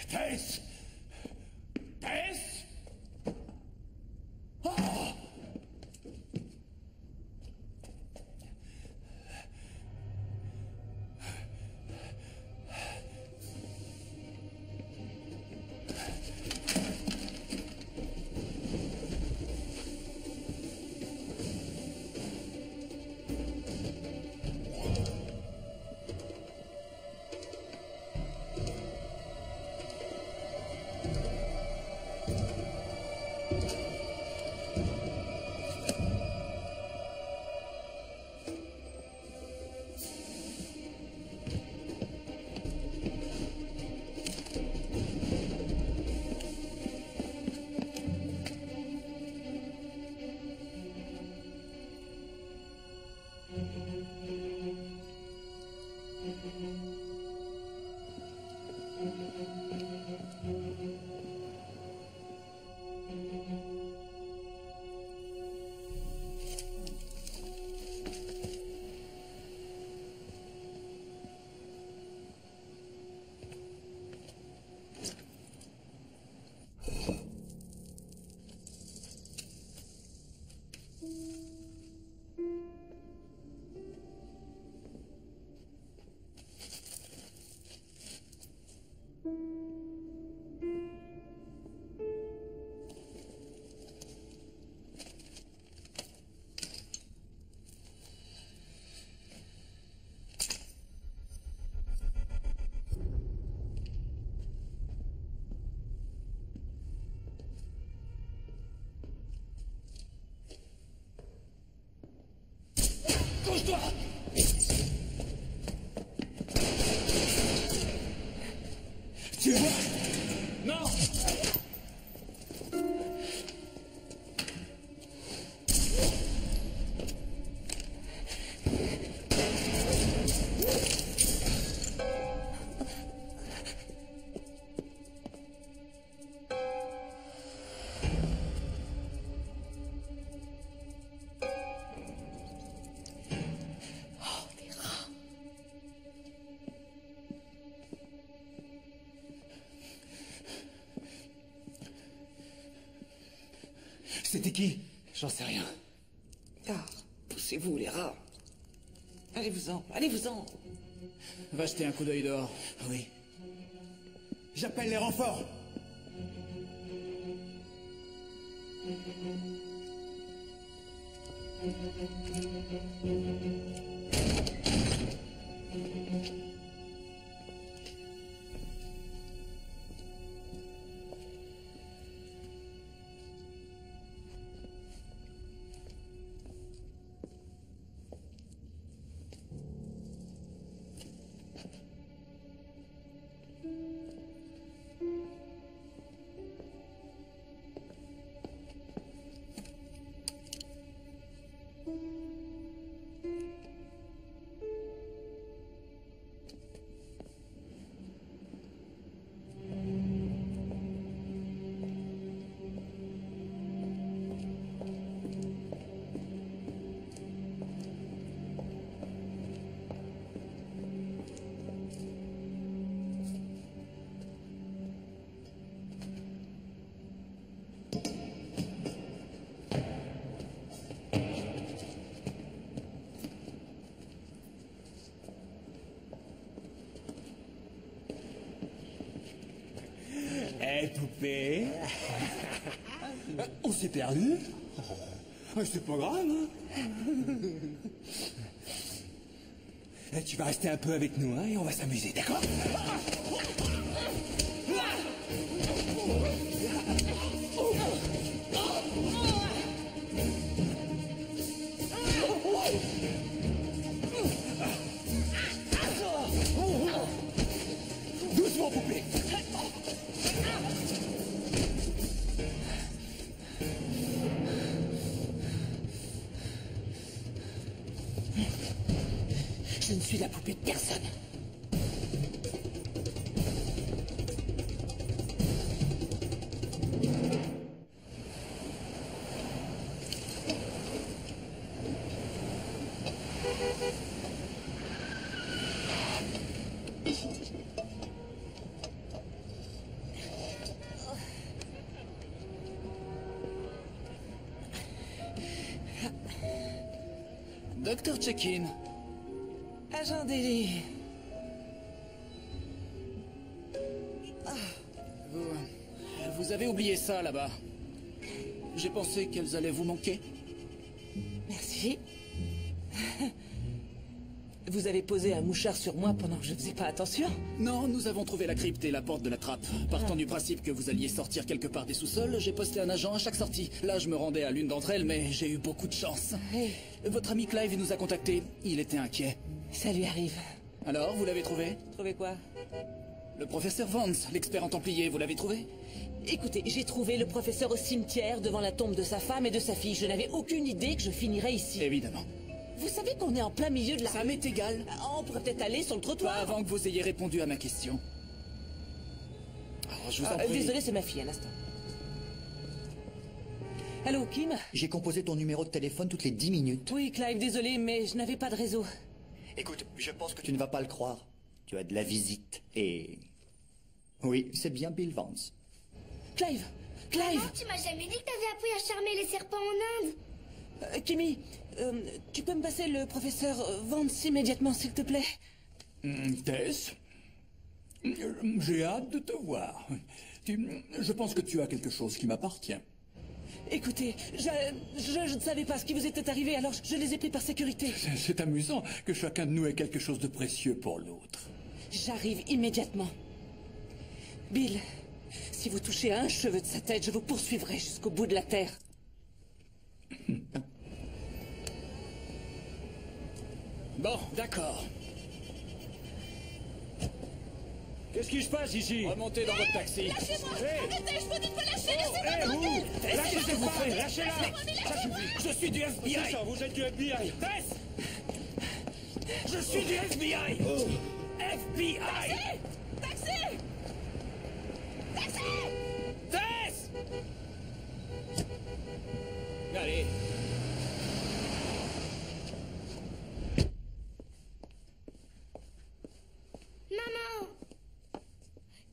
Tess! Tess! Oh!
Dépêche-toi! Tu vois? Non!
C'était qui?
J'en sais rien.
Ah, poussez-vous, les rats. Allez-vous-en, allez-vous-en.
Va jeter un coup d'œil dehors.
Oui. J'appelle les renforts.
Poupée. On s'est perdu. C'est pas grave, hein. Tu vas rester un peu avec nous, hein, et on va s'amuser, d'accord? Doucement, poupée.
Je ne suis la poupée de personne.
Docteur Check-in.
Agent Daly.
Vous avez oublié ça là-bas. J'ai pensé qu'elles allaient vous manquer.
Merci. Vous avez posé un mouchard sur moi pendant que je faisais pas attention?
Non, nous avons trouvé la crypte et la porte de la trappe. Partant du principe que vous alliez sortir quelque part des sous-sols, j'ai posté un agent à chaque sortie. Là, je me rendais à l'une d'entre elles, mais j'ai eu beaucoup de chance.
Hey.
Votre ami Clive nous a contactés. Il était inquiet.
Ça lui arrive.
Alors, vous l'avez trouvé?
Trouvé quoi?
Le professeur Vance, l'expert en templier, vous l'avez trouvé?
Écoutez, j'ai trouvé le professeur au cimetière devant la tombe de sa femme et de sa fille. Je n'avais aucune idée que je finirais ici.
Évidemment.
Vous savez qu'on est en plein milieu de la...
Ça m'est égal.
On pourrait peut-être aller sur le trottoir.
Pas avant que vous ayez répondu à ma question. Oh, je vous en prie.
Désolé, c'est ma fille, un instant. Allô, Kim?
J'ai composé ton numéro de téléphone toutes les 10 minutes.
Oui, Clive, désolé, mais je n'avais pas de réseau.
Écoute, je pense que tu ne vas pas le croire. Tu as de la visite et... Oui, c'est bien Bill Vance.
Clive! Clive!
Maman, tu m'as jamais dit que t'avais appris à charmer les serpents en Inde.
Kimmy, tu peux me passer le professeur Vance immédiatement, s'il te plaît?
Tess, j'ai hâte de te voir. Je pense que tu as quelque chose qui m'appartient.
Écoutez, je ne savais pas ce qui vous était arrivé, alors je les ai pris par sécurité.
C'est amusant que chacun de nous ait quelque chose de précieux pour l'autre.
J'arrive immédiatement. Bill, si vous touchez à un cheveu de sa tête, je vous poursuivrai jusqu'au bout de la terre.
Bon, d'accord.
Qu'est-ce qui se passe ici?
Remontez dans votre taxi.
Lâchez-moi!
Hey!
Arrêtez, je vous dis de me lâcher!
Oh,
Laissez-moi
hey,
tranquille!
vous!
Tess,
Lâchez
qu'est-ce que
cette
vous
femme!
faites?
Lâchez-la!
Ça suffit. Je suis du FBI.
C'est ça, vous êtes du FBI.
Tess! Je suis du FBI.
Oh.
FBI.
Taxi! Taxi!
Tess! Allez.
Maman!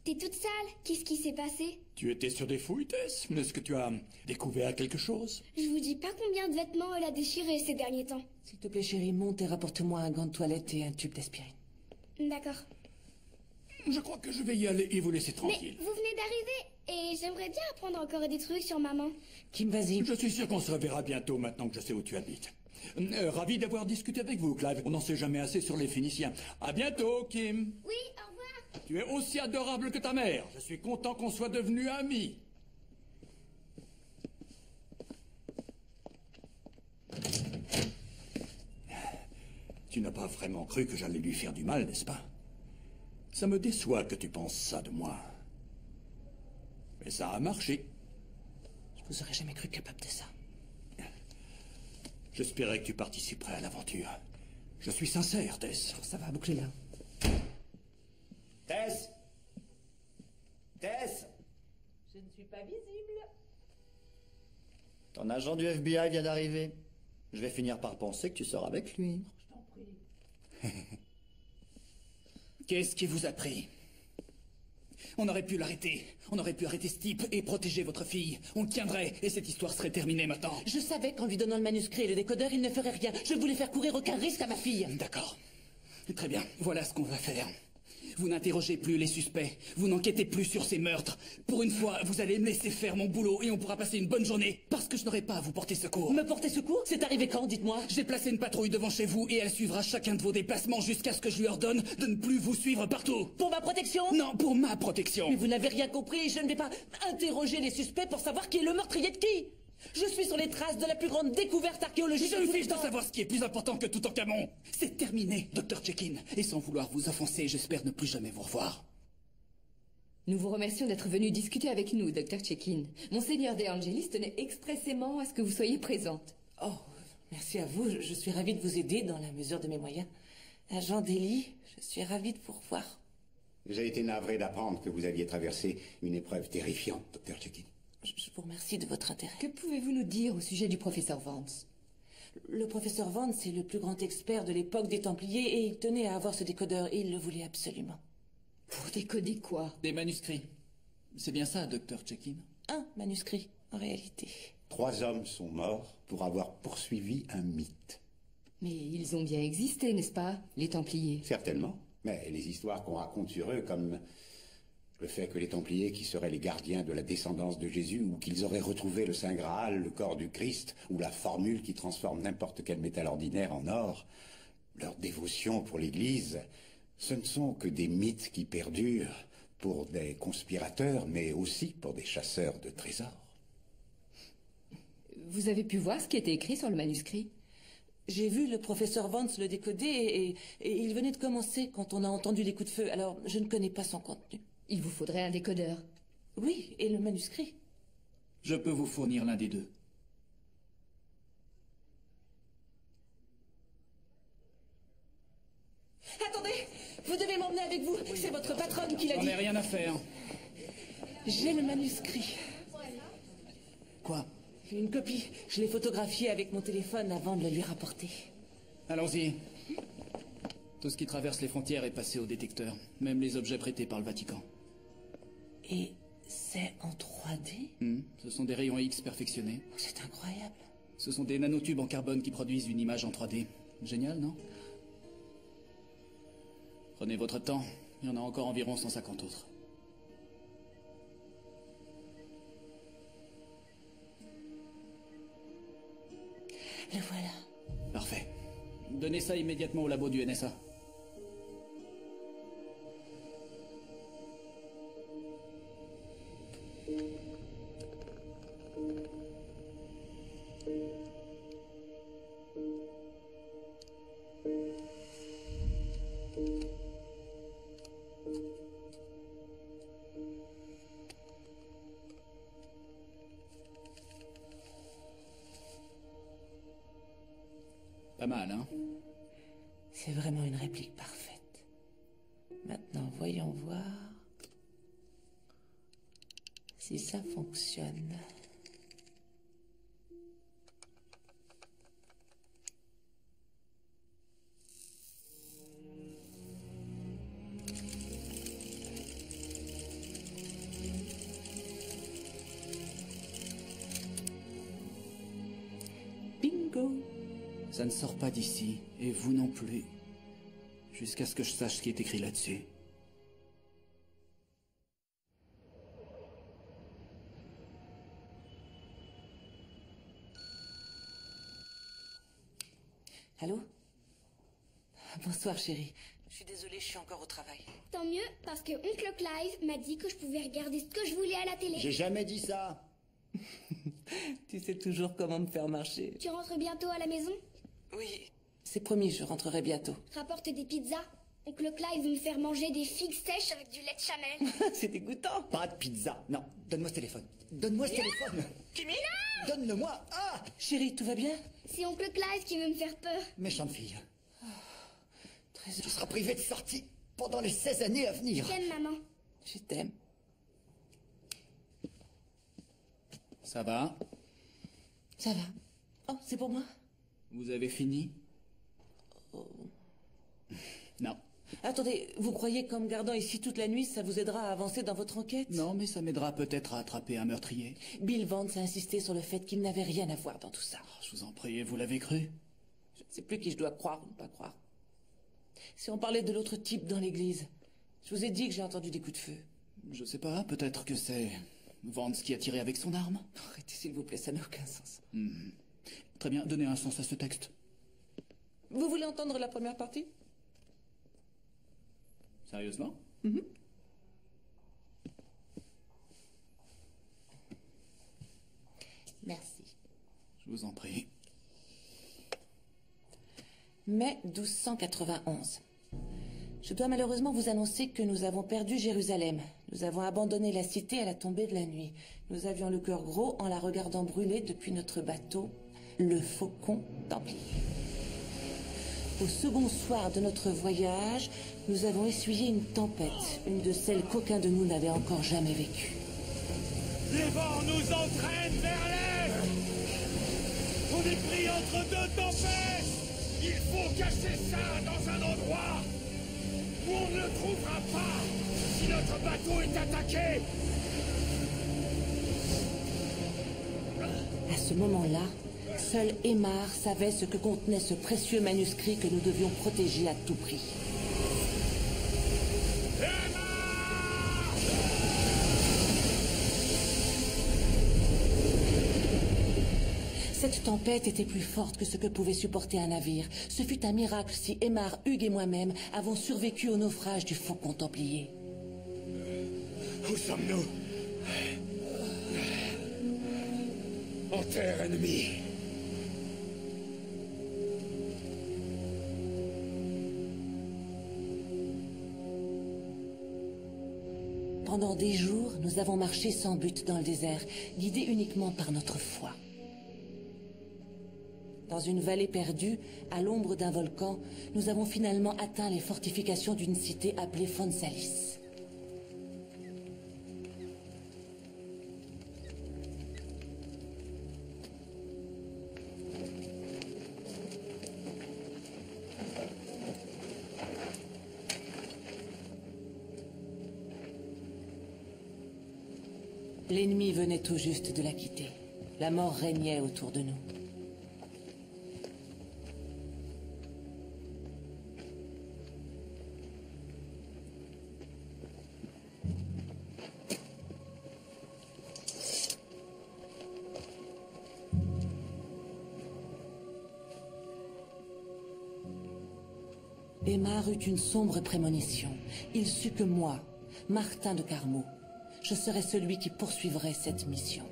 T'es toute sale. Qu'est-ce qui s'est passé?
Tu étais sur des fouilles, Tess? Est-ce que tu as découvert quelque chose?
Je vous dis pas combien de vêtements elle a déchirés ces derniers temps.
S'il te plaît, chérie, monte et rapporte-moi un gant de toilette et un tube d'aspirine.
D'accord.
Je crois que je vais y aller et vous laisser tranquille.
Mais vous venez d'arriver et j'aimerais bien apprendre encore des trucs sur maman.
Kim, vas-y.
Je suis sûr qu'on se reverra bientôt maintenant que je sais où tu habites. Ravi d'avoir discuté avec vous, Clive. On n'en sait jamais assez sur les Phéniciens. À bientôt, Kim.
Oui, au revoir.
Tu es aussi adorable que ta mère. Je suis content qu'on soit devenus amis. Tu n'as pas vraiment cru que j'allais lui faire du mal, n'est-ce pas? Ça me déçoit que tu penses ça de moi. Mais ça a marché.
Je vous aurais jamais cru capable de ça.
J'espérais que tu participerais à l'aventure. Je suis sincère, Tess.
Ça va, bouclez-la.
Tess! Tess!
Je ne suis pas visible.
Ton agent du FBI vient d'arriver. Je vais finir par penser que tu sors avec lui.
Je t'en prie.
Qu'est-ce qui vous a pris? On aurait pu l'arrêter. On aurait pu arrêter ce type et protéger votre fille. On le tiendrait et cette histoire serait terminée maintenant.
Je savais qu'en lui donnant le manuscrit et le décodeur, il ne ferait rien. Je voulais faire courir aucun risque à ma fille.
D'accord. Très bien. Voilà ce qu'on va faire. Vous n'interrogez plus les suspects. Vous n'enquêtez plus sur ces meurtres. Pour une fois, vous allez me laisser faire mon boulot et on pourra passer une bonne journée. Parce que je n'aurai pas à vous porter secours.
Me porter secours? C'est arrivé quand, dites-moi?
J'ai placé une patrouille devant chez vous et elle suivra chacun de vos déplacements jusqu'à ce que je lui ordonne de ne plus vous suivre partout.
Pour ma protection?
Non, pour ma protection.
Mais vous n'avez rien compris. Je ne vais pas interroger les suspects pour savoir qui est le meurtrier de qui. Je suis sur les traces de la plus grande découverte archéologique
Je
de
me
tous les
fiche de
temps.
savoir ce qui est plus important que tout en Camon. C'est terminé, Dr. Check-in. Et sans vouloir vous offenser, j'espère ne plus jamais vous revoir.
Nous vous remercions d'être venu discuter avec nous, Dr. Check-in. Monseigneur De Angelis tenait expressément à ce que vous soyez présente.
Oh, merci à vous. Je suis ravie de vous aider dans la mesure de mes moyens. Agent Daly, je suis ravie de vous revoir.
J'ai été navré d'apprendre que vous aviez traversé une épreuve terrifiante, Dr. Check-in.
Je vous remercie de votre intérêt.
Que pouvez-vous nous dire au sujet du professeur Vance?
Le professeur Vance est le plus grand expert de l'époque des Templiers et il tenait à avoir ce décodeur et il le voulait absolument.
Pour décoder quoi?
Des manuscrits. C'est bien ça, Dr. Check-in?
Un manuscrit, en réalité.
3 hommes sont morts pour avoir poursuivi un mythe.
Mais ils ont bien existé, n'est-ce pas, les Templiers?
Certainement. Mais les histoires qu'on raconte sur eux, comme le fait que les Templiers, qui seraient les gardiens de la descendance de Jésus, ou qu'ils auraient retrouvé le Saint Graal, le corps du Christ, ou la formule qui transforme n'importe quel métal ordinaire en or, leur dévotion pour l'Église, ce ne sont que des mythes qui perdurent pour des conspirateurs, mais aussi pour des chasseurs de trésors.
Vous avez pu voir ce qui était écrit sur le manuscrit?
J'ai vu le professeur Vance le décoder et il venait de commencer quand on a entendu les coups de feu, alors je ne connais pas son contenu.
Il vous faudrait un décodeur.
Oui, et le manuscrit.
Je peux vous fournir l'un des deux.
Attendez, vous devez m'emmener avec vous. C'est votre patronne qui l'a dit.
J'en ai rien à faire.
J'ai le manuscrit.
Quoi?
Une copie. Je l'ai photographié avec mon téléphone avant de le lui rapporter.
Allons-y. Tout ce qui traverse les frontières est passé au détecteur, même les objets prêtés par le Vatican.
Et c'est en 3D?
Ce sont des rayons X perfectionnés.
C'est incroyable.
Ce sont des nanotubes en carbone qui produisent une image en 3D. Génial, non? Prenez votre temps. Il y en a encore environ 150 autres.
Le voilà.
Parfait. Donnez ça immédiatement au labo du NSA. Pas mal, hein?
C'est vraiment une réplique parfaite. Maintenant, voyons voir si ça fonctionne. Bingo!
Ça ne sort pas d'ici, et vous non plus. Jusqu'à ce que je sache ce qui est écrit là-dessus.
Allô? Bonsoir, chérie. Je suis désolée, je suis encore au travail.
Tant mieux, parce que oncle Clive m'a dit que je pouvais regarder ce que je voulais à la télé.
J'ai jamais dit ça.
Tu sais toujours comment me faire marcher.
Tu rentres bientôt à la maison?
Oui. C'est promis, je rentrerai bientôt.
Rapporte des pizzas. Oncle Clive veut me faire manger des figues sèches avec du lait de chamel.
C'est dégoûtant.
Pas de pizza. Non, donne-moi ce téléphone. Donne-moi ce téléphone.
Kimi?
Donne-le-moi. Ah!
Chérie, tout va bien? C'est oncle Clive qui veut me faire peur.
Méchante fille. Tu seras privé de sortie pendant les 16 années à venir.
Je t'aime, maman.
Je t'aime.
Ça va?
Ça va. Oh, c'est pour moi?
Vous avez fini?
Oh.
Non.
Attendez, vous croyez qu'en me gardant ici toute la nuit, ça vous aidera à avancer dans votre enquête?
Non, mais ça m'aidera peut-être à attraper un meurtrier.
Bill Vance a insisté sur le fait qu'il n'avait rien à voir dans tout ça.
Je vous en prie, vous l'avez cru?
Je ne sais plus qui je dois croire ou ne pas croire. Si on parlait de l'autre type dans l'église, je vous ai dit que j'ai entendu des coups de feu.
Je sais pas, peut-être que c'est Vance qui a tiré avec son arme.
Arrêtez s'il vous plaît, ça n'a aucun sens.
Très bien, donnez un sens à ce texte.
Vous voulez entendre la première partie?
Sérieusement?
Merci.
Je vous en prie.
Mai 1291. Je dois malheureusement vous annoncer que nous avons perdu Jérusalem. Nous avons abandonné la cité à la tombée de la nuit. Nous avions le cœur gros en la regardant brûler depuis notre bateau, le Faucon Templier. Au second soir de notre voyage, nous avons essuyé une tempête, une de celles qu'aucun de nous n'avait encore jamais vécue.
Les vents nous entraînent vers l'est. On est pris entre deux tempêtes. Il faut cacher ça dans un endroit où on ne le trouvera pas si notre bateau est attaqué.
À ce moment-là, seul Aymar savait ce que contenait ce précieux manuscrit que nous devions protéger à tout prix. Cette tempête était plus forte que ce que pouvait supporter un navire. Ce fut un miracle si Aymar, Hugues et moi-même avons survécu au naufrage du Faucon Templier.
Où sommes-nous? En terre ennemie.
Pendant des jours, nous avons marché sans but dans le désert, guidés uniquement par notre foi. Dans une vallée perdue, à l'ombre d'un volcan, nous avons finalement atteint les fortifications d'une cité appelée Phoensalis. L'ennemi venait tout juste de la quitter. La mort régnait autour de nous. Aymar eut une sombre prémonition. Il sut que moi, Martin de Carmaux, je serais celui qui poursuivrait cette mission.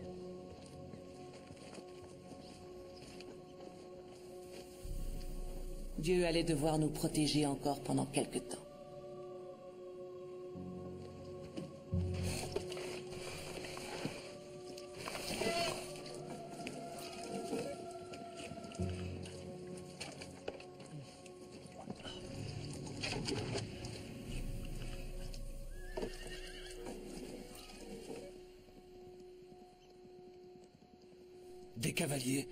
Dieu allait devoir nous protéger encore pendant quelque temps.
Des cavaliers.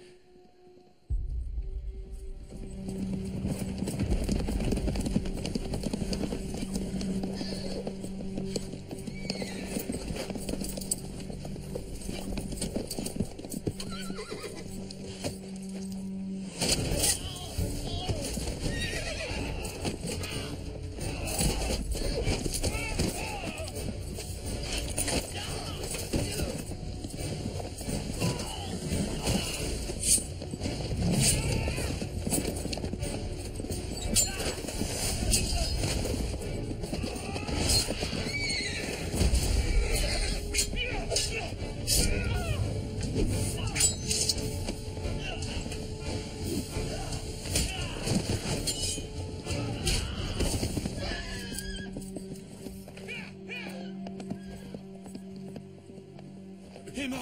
Emma!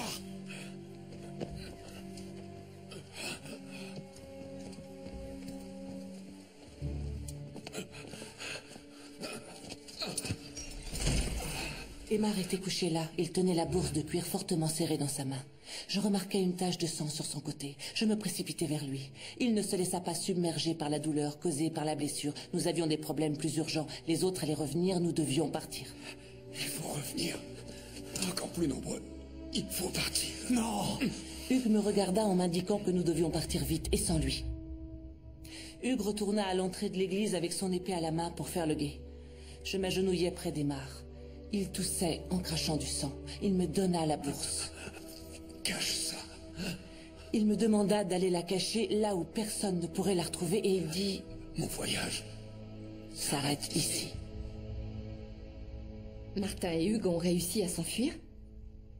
Aymar était couché là. Il tenait la bourse de cuir fortement serrée dans sa main. Je remarquai une tache de sang sur son côté. Je me précipitai vers lui. Il ne se laissa pas submerger par la douleur causée par la blessure. Nous avions des problèmes plus urgents. Les autres allaient revenir. Nous devions partir.
Il faut revenir. Encore plus nombreux. Il faut partir.
Non!
Hugues me regarda en m'indiquant que nous devions partir vite et sans lui. Hugues retourna à l'entrée de l'église avec son épée à la main pour faire le guet. Je m'agenouillai près d'Aymar. Il toussait en crachant du sang. Il me donna la bourse.
Cache ça.
Il me demanda d'aller la cacher là où personne ne pourrait la retrouver et il dit...
Mon voyage
s'arrête ici.
Martin et Hugues ont réussi à s'enfuir?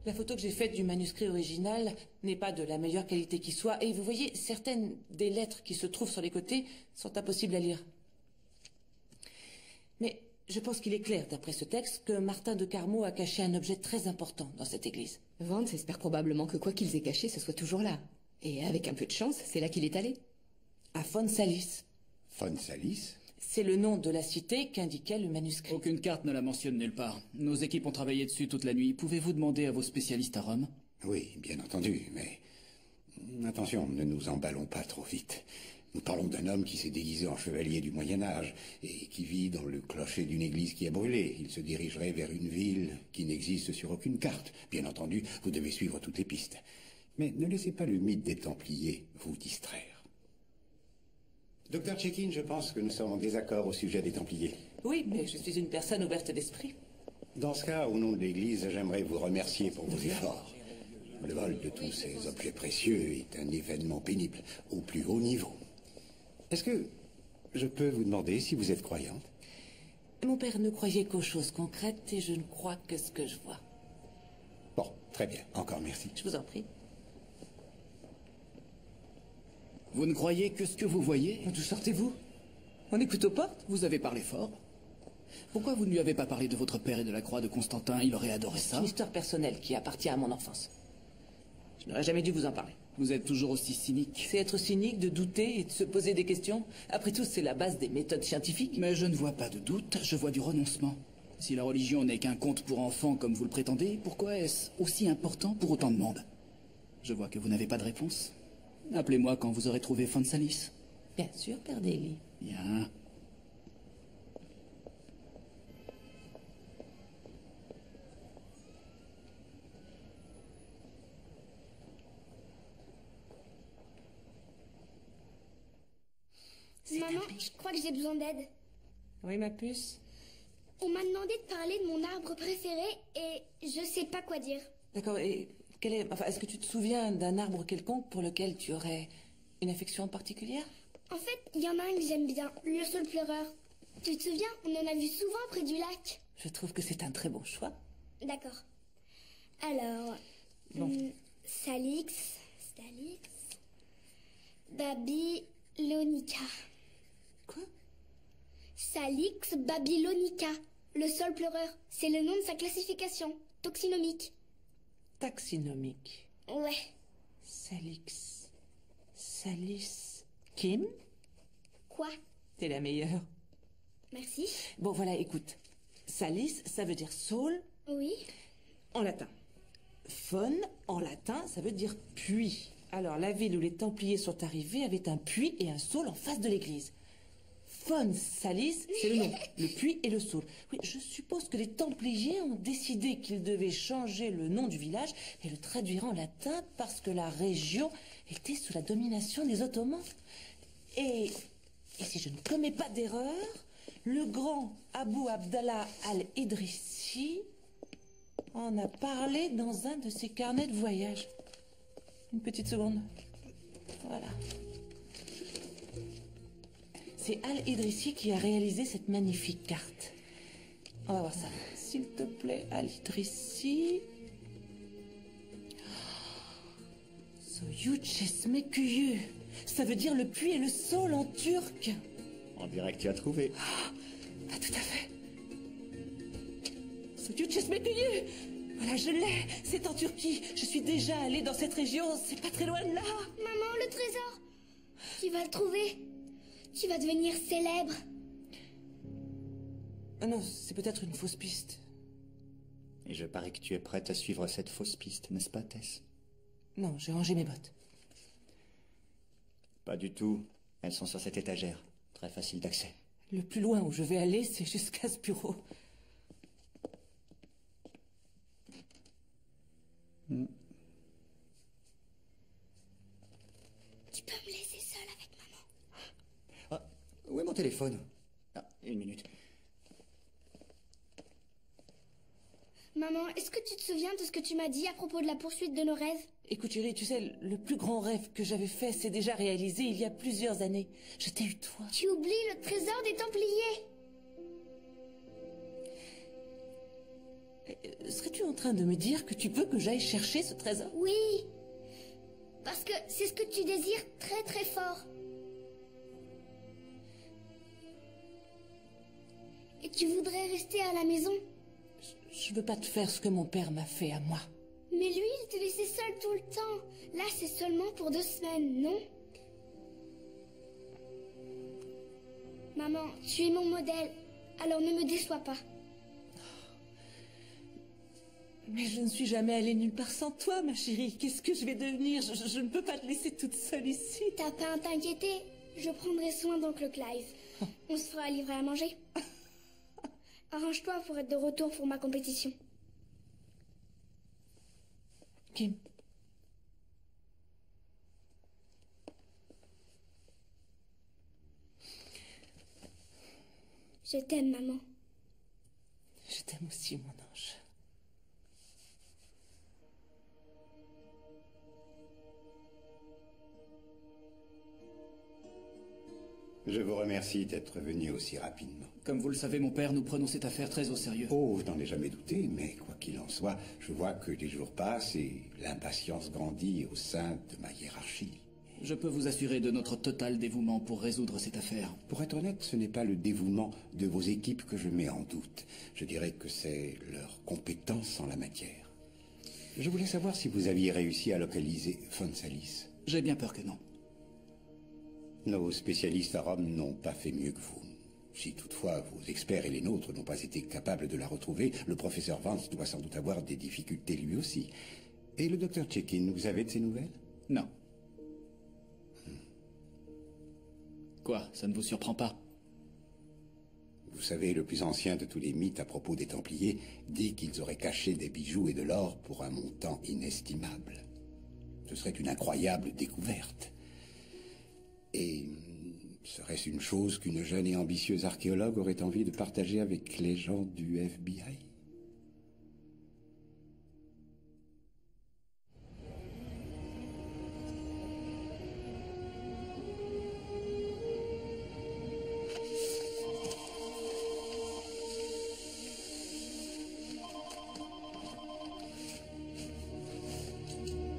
La photo que j'ai faite du manuscrit original n'est pas de la meilleure qualité qui soit, et vous voyez, certaines des lettres qui se trouvent sur les côtés sont impossibles à lire. Mais je pense qu'il est clair, d'après ce texte, que Martin de Carmaux a caché un objet très important dans cette église.
Vance espère probablement que quoi qu'ils aient caché, ce soit toujours là. Et avec un peu de chance, c'est là qu'il est allé.
À Fonsalis.
Fonsalis?
C'est le nom de la cité qu'indiquait le manuscrit.
Aucune carte ne la mentionne nulle part. Nos équipes ont travaillé dessus toute la nuit. Pouvez-vous demander à vos spécialistes à Rome?
Oui, bien entendu, mais... Attention, ne nous emballons pas trop vite. Nous parlons d'un homme qui s'est déguisé en chevalier du Moyen-Âge et qui vit dans le clocher d'une église qui a brûlé. Il se dirigerait vers une ville qui n'existe sur aucune carte. Bien entendu, vous devez suivre toutes les pistes. Mais ne laissez pas le mythe des Templiers vous distraire. Docteur Chekin, je pense que nous sommes en désaccord au sujet des Templiers.
Oui, mais je suis une personne ouverte d'esprit.
Dans ce cas, au nom de l'Église, j'aimerais vous remercier pour vos efforts. Le vol de tous ces objets précieux est un événement pénible, au plus haut niveau. Est-ce que je peux vous demander si vous êtes croyante?
Mon père ne croyait qu'aux choses concrètes et je ne crois que ce que je vois.
Bon, très bien. Encore merci.
Je vous en prie.
Vous ne croyez que ce que vous voyez?
D'où sortez-vous? On écoute aux portes?
Vous avez parlé fort. Pourquoi vous ne lui avez pas parlé de votre père et de la croix de Constantin? Il aurait adoré ça.
C'est une histoire personnelle qui appartient à mon enfance. Je n'aurais jamais dû vous en parler.
Vous êtes toujours aussi cynique.
C'est être cynique, de douter et de se poser des questions. Après tout, c'est la base des méthodes scientifiques.
Mais je ne vois pas de doute, je vois du renoncement. Si la religion n'est qu'un conte pour enfants comme vous le prétendez, pourquoi est-ce aussi important pour autant de monde? Je vois que vous n'avez pas de réponse. Appelez-moi quand vous aurez trouvé Fonsalis.
Bien sûr, Père Daly.
Bien.
Maman, je crois que j'ai besoin d'aide.
Oui, ma puce.
On m'a demandé de parler de mon arbre préféré et je sais pas quoi dire.
D'accord, et est-ce que tu te souviens d'un arbre quelconque pour lequel tu aurais une affection particulière?
En fait, il y en a un que j'aime bien, le saule pleureur. Tu te souviens, on en a vu souvent près du lac.
Je trouve que c'est un très bon choix.
D'accord. Alors, Salix, Babylonica.
Quoi?
Salix babylonica, le saule pleureur. C'est le nom de sa classification, taxinomique.
Taxinomique.
Ouais.
Salix. Salis. Kim?
Quoi?
T'es la meilleure.
Merci.
Bon, voilà, écoute. Salis, ça veut dire saule.
Oui.
En latin. Faune, en latin, ça veut dire puits. Alors, la ville où les Templiers sont arrivés avait un puits et un saule en face de l'église. Fon Salis, c'est le nom, le puits et le saule. Oui, je suppose que les Templiers ont décidé qu'ils devaient changer le nom du village et le traduire en latin parce que la région était sous la domination des Ottomans. Et si je ne commets pas d'erreur, le grand Abou Abdallah al-Idrissi en a parlé dans un de ses carnets de voyage. Une petite seconde. Voilà. C'est Al-Idrissi qui a réalisé cette magnifique carte. On va voir ça. S'il te plaît, Al-Idrissi. Soyuchesmekuyu. Ça veut dire le puits et le saule en turc.
On dirait que tu as trouvé.
Ah, tout à fait. Soyuchesmekuyu. Voilà, je l'ai. C'est en Turquie. Je suis déjà allée dans cette région. C'est pas très loin de là.
Maman, le trésor. Tu vas le trouver. Tu vas devenir célèbre.
Ah non, c'est peut-être une fausse piste.
Et je parie que tu es prête à suivre cette fausse piste, n'est-ce pas, Tess?
Non, j'ai rangé mes bottes.
Pas du tout. Elles sont sur cette étagère. Très facile d'accès.
Le plus loin où je vais aller, c'est jusqu'à ce bureau.
Tu peux me laisser seule avec maman?
Ah, où est mon téléphone? Ah, une minute.
Maman, est-ce que tu te souviens de ce que tu m'as dit à propos de la poursuite de nos rêves?
Écoute, chérie, tu sais, le plus grand rêve que j'avais fait s'est déjà réalisé il y a plusieurs années. Je t'ai eu, toi.
Tu oublies le trésor des Templiers.
Serais-tu en train de me dire que tu veux que j'aille chercher ce trésor?
Oui. Parce que c'est ce que tu désires très très fort. Et tu voudrais rester à la maison?
Je veux pas te faire ce que mon père m'a fait à moi.
Mais lui, il te laissait seule tout le temps. Là, c'est seulement pour 2 semaines, non? Maman, tu es mon modèle. Alors ne me déçois pas.
Mais je ne suis jamais allée nulle part sans toi, ma chérie. Qu'est-ce que je vais devenir? Je ne peux pas te laisser toute seule ici.
T'as pas à t'inquiéter. Je prendrai soin d'oncle Clive. On se fera livrer à manger. Arrange-toi pour être de retour pour ma compétition.
Kim.
Je t'aime, maman.
Je t'aime aussi, mon ange.
Je vous remercie d'être venu aussi rapidement.
Comme vous le savez, mon père, nous prenons cette affaire très au sérieux.
Oh, je n'en ai jamais douté, mais quoi qu'il en soit, je vois que les jours passent et l'impatience grandit au sein de ma hiérarchie.
Je peux vous assurer de notre total dévouement pour résoudre cette affaire.
Pour être honnête, ce n'est pas le dévouement de vos équipes que je mets en doute. Je dirais que c'est leur compétence en la matière. Je voulais savoir si vous aviez réussi à localiser Fon Salis.
J'ai bien peur que non.
Nos spécialistes à Rome n'ont pas fait mieux que vous. Si toutefois vos experts et les nôtres n'ont pas été capables de la retrouver, le professeur Vance doit sans doute avoir des difficultés lui aussi. Et le docteur Chekin, vous avez de ses nouvelles?
Non. Quoi, ça ne vous surprend pas?
Vous savez, le plus ancien de tous les mythes à propos des Templiers dit qu'ils auraient caché des bijoux et de l'or pour un montant inestimable. Ce serait une incroyable découverte. Et serait-ce une chose qu'une jeune et ambitieuse archéologue aurait envie de partager avec les gens du FBI?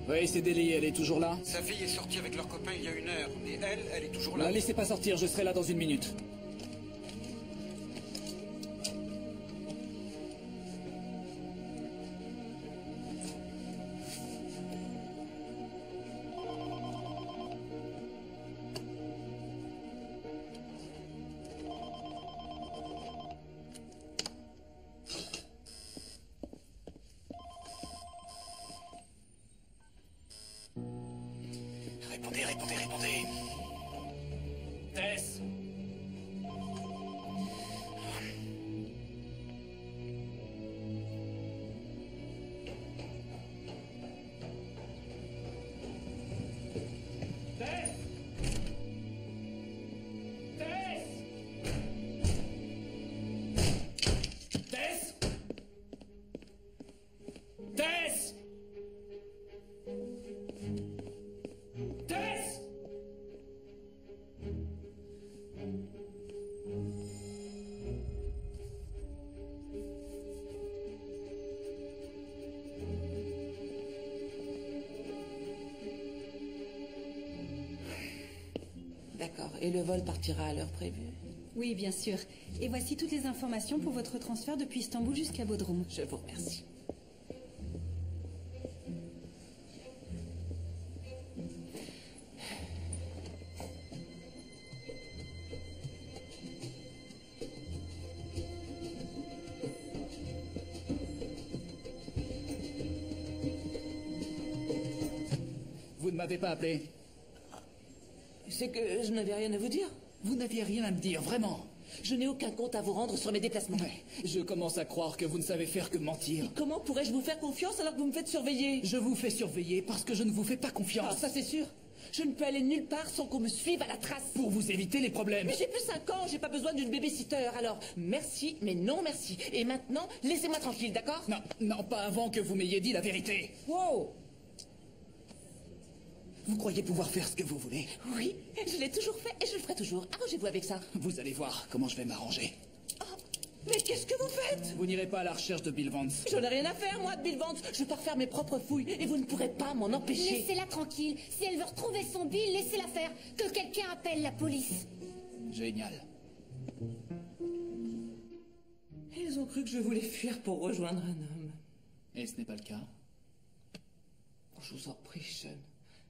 Oui, c'est Délie, elle est toujours là?
Sa fille est sortie avec leur copain il y a 1 heure. Et elle est toujours là.
La laissez pas sortir, je serai là dans 1 minute. répondez. Tess.
D'accord. Et le vol partira à l'heure prévue?
Oui, bien sûr. Et voici toutes les informations pour votre transfert depuis Istanbul jusqu'à Bodrum.
Je vous remercie.
Vous ne m'avez pas appelé.
C'est que je n'avais rien à vous dire.
Vous n'aviez rien à me dire, vraiment.
Je n'ai aucun compte à vous rendre sur mes déplacements.
Ouais, je commence à croire que vous ne savez faire que mentir.
Et comment pourrais-je vous faire confiance alors que vous me faites surveiller?
Je vous fais surveiller parce que je ne vous fais pas confiance.
Ah, ça c'est sûr. Je ne peux aller nulle part sans qu'on me suive à la trace.
Pour vous éviter les problèmes.
Mais j'ai plus 5 ans, j'ai pas besoin d'une babysitter. Alors, merci, mais non merci. Et maintenant, laissez-moi tranquille, d'accord?
Non, non, pas avant que vous m'ayez dit la vérité.
Wow!
Vous croyez pouvoir faire ce que vous voulez?
Oui, je l'ai toujours fait et je le ferai toujours. Arrangez-vous avec ça.
Vous allez voir comment je vais m'arranger.
Oh, mais qu'est-ce que vous faites?
Vous n'irez pas à la recherche de Bill Vance.
J'en ai rien à faire, moi, de Bill Vance. Je pars faire mes propres fouilles et vous ne pourrez pas m'en empêcher.
Laissez-la tranquille. Si elle veut retrouver son Bill, laissez-la faire. Que quelqu'un appelle la police.
Génial.
Ils ont cru que je voulais fuir pour rejoindre un homme.
Et ce n'est pas le cas?
Je vous en prie, Sean.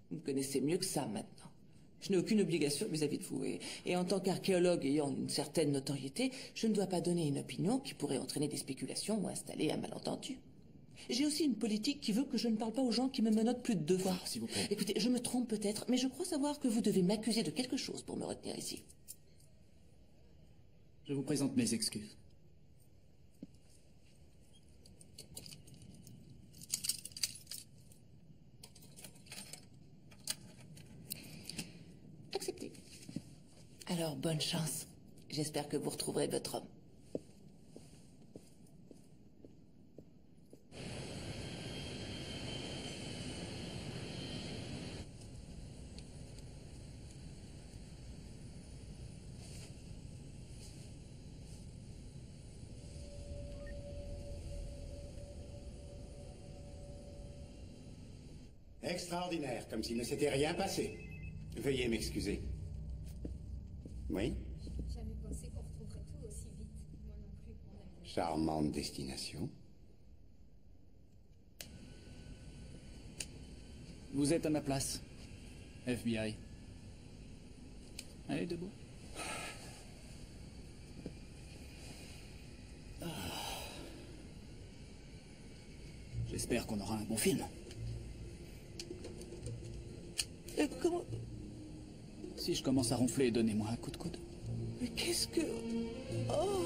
Vous me connaissez mieux que ça maintenant. Je n'ai aucune obligation vis-à-vis de vous. Et en tant qu'archéologue ayant une certaine notoriété, je ne dois pas donner une opinion qui pourrait entraîner des spéculations ou installer un malentendu. J'ai aussi une politique qui veut que je ne parle pas aux gens qui me menottent plus de 2 fois.
S'il vous plaît.
Écoutez, je me trompe peut-être, mais je crois savoir que vous devez m'accuser de quelque chose pour me retenir ici.
Je vous présente mes excuses.
Accepté. Alors, bonne chance. J'espère que vous retrouverez votre homme.
Extraordinaire, comme s'il ne s'était rien passé. Veuillez m'excuser. Oui?
Jamais pensé qu'on retrouverait tout aussi vite. Moi non plus, mon ami.
Charmante destination.
Vous êtes à ma place. FBI. Allez, debout. J'espère qu'on aura un bon film.
Comment...
Si je commence à ronfler, donnez-moi un coup de coude.
Mais qu'est-ce que... Oh!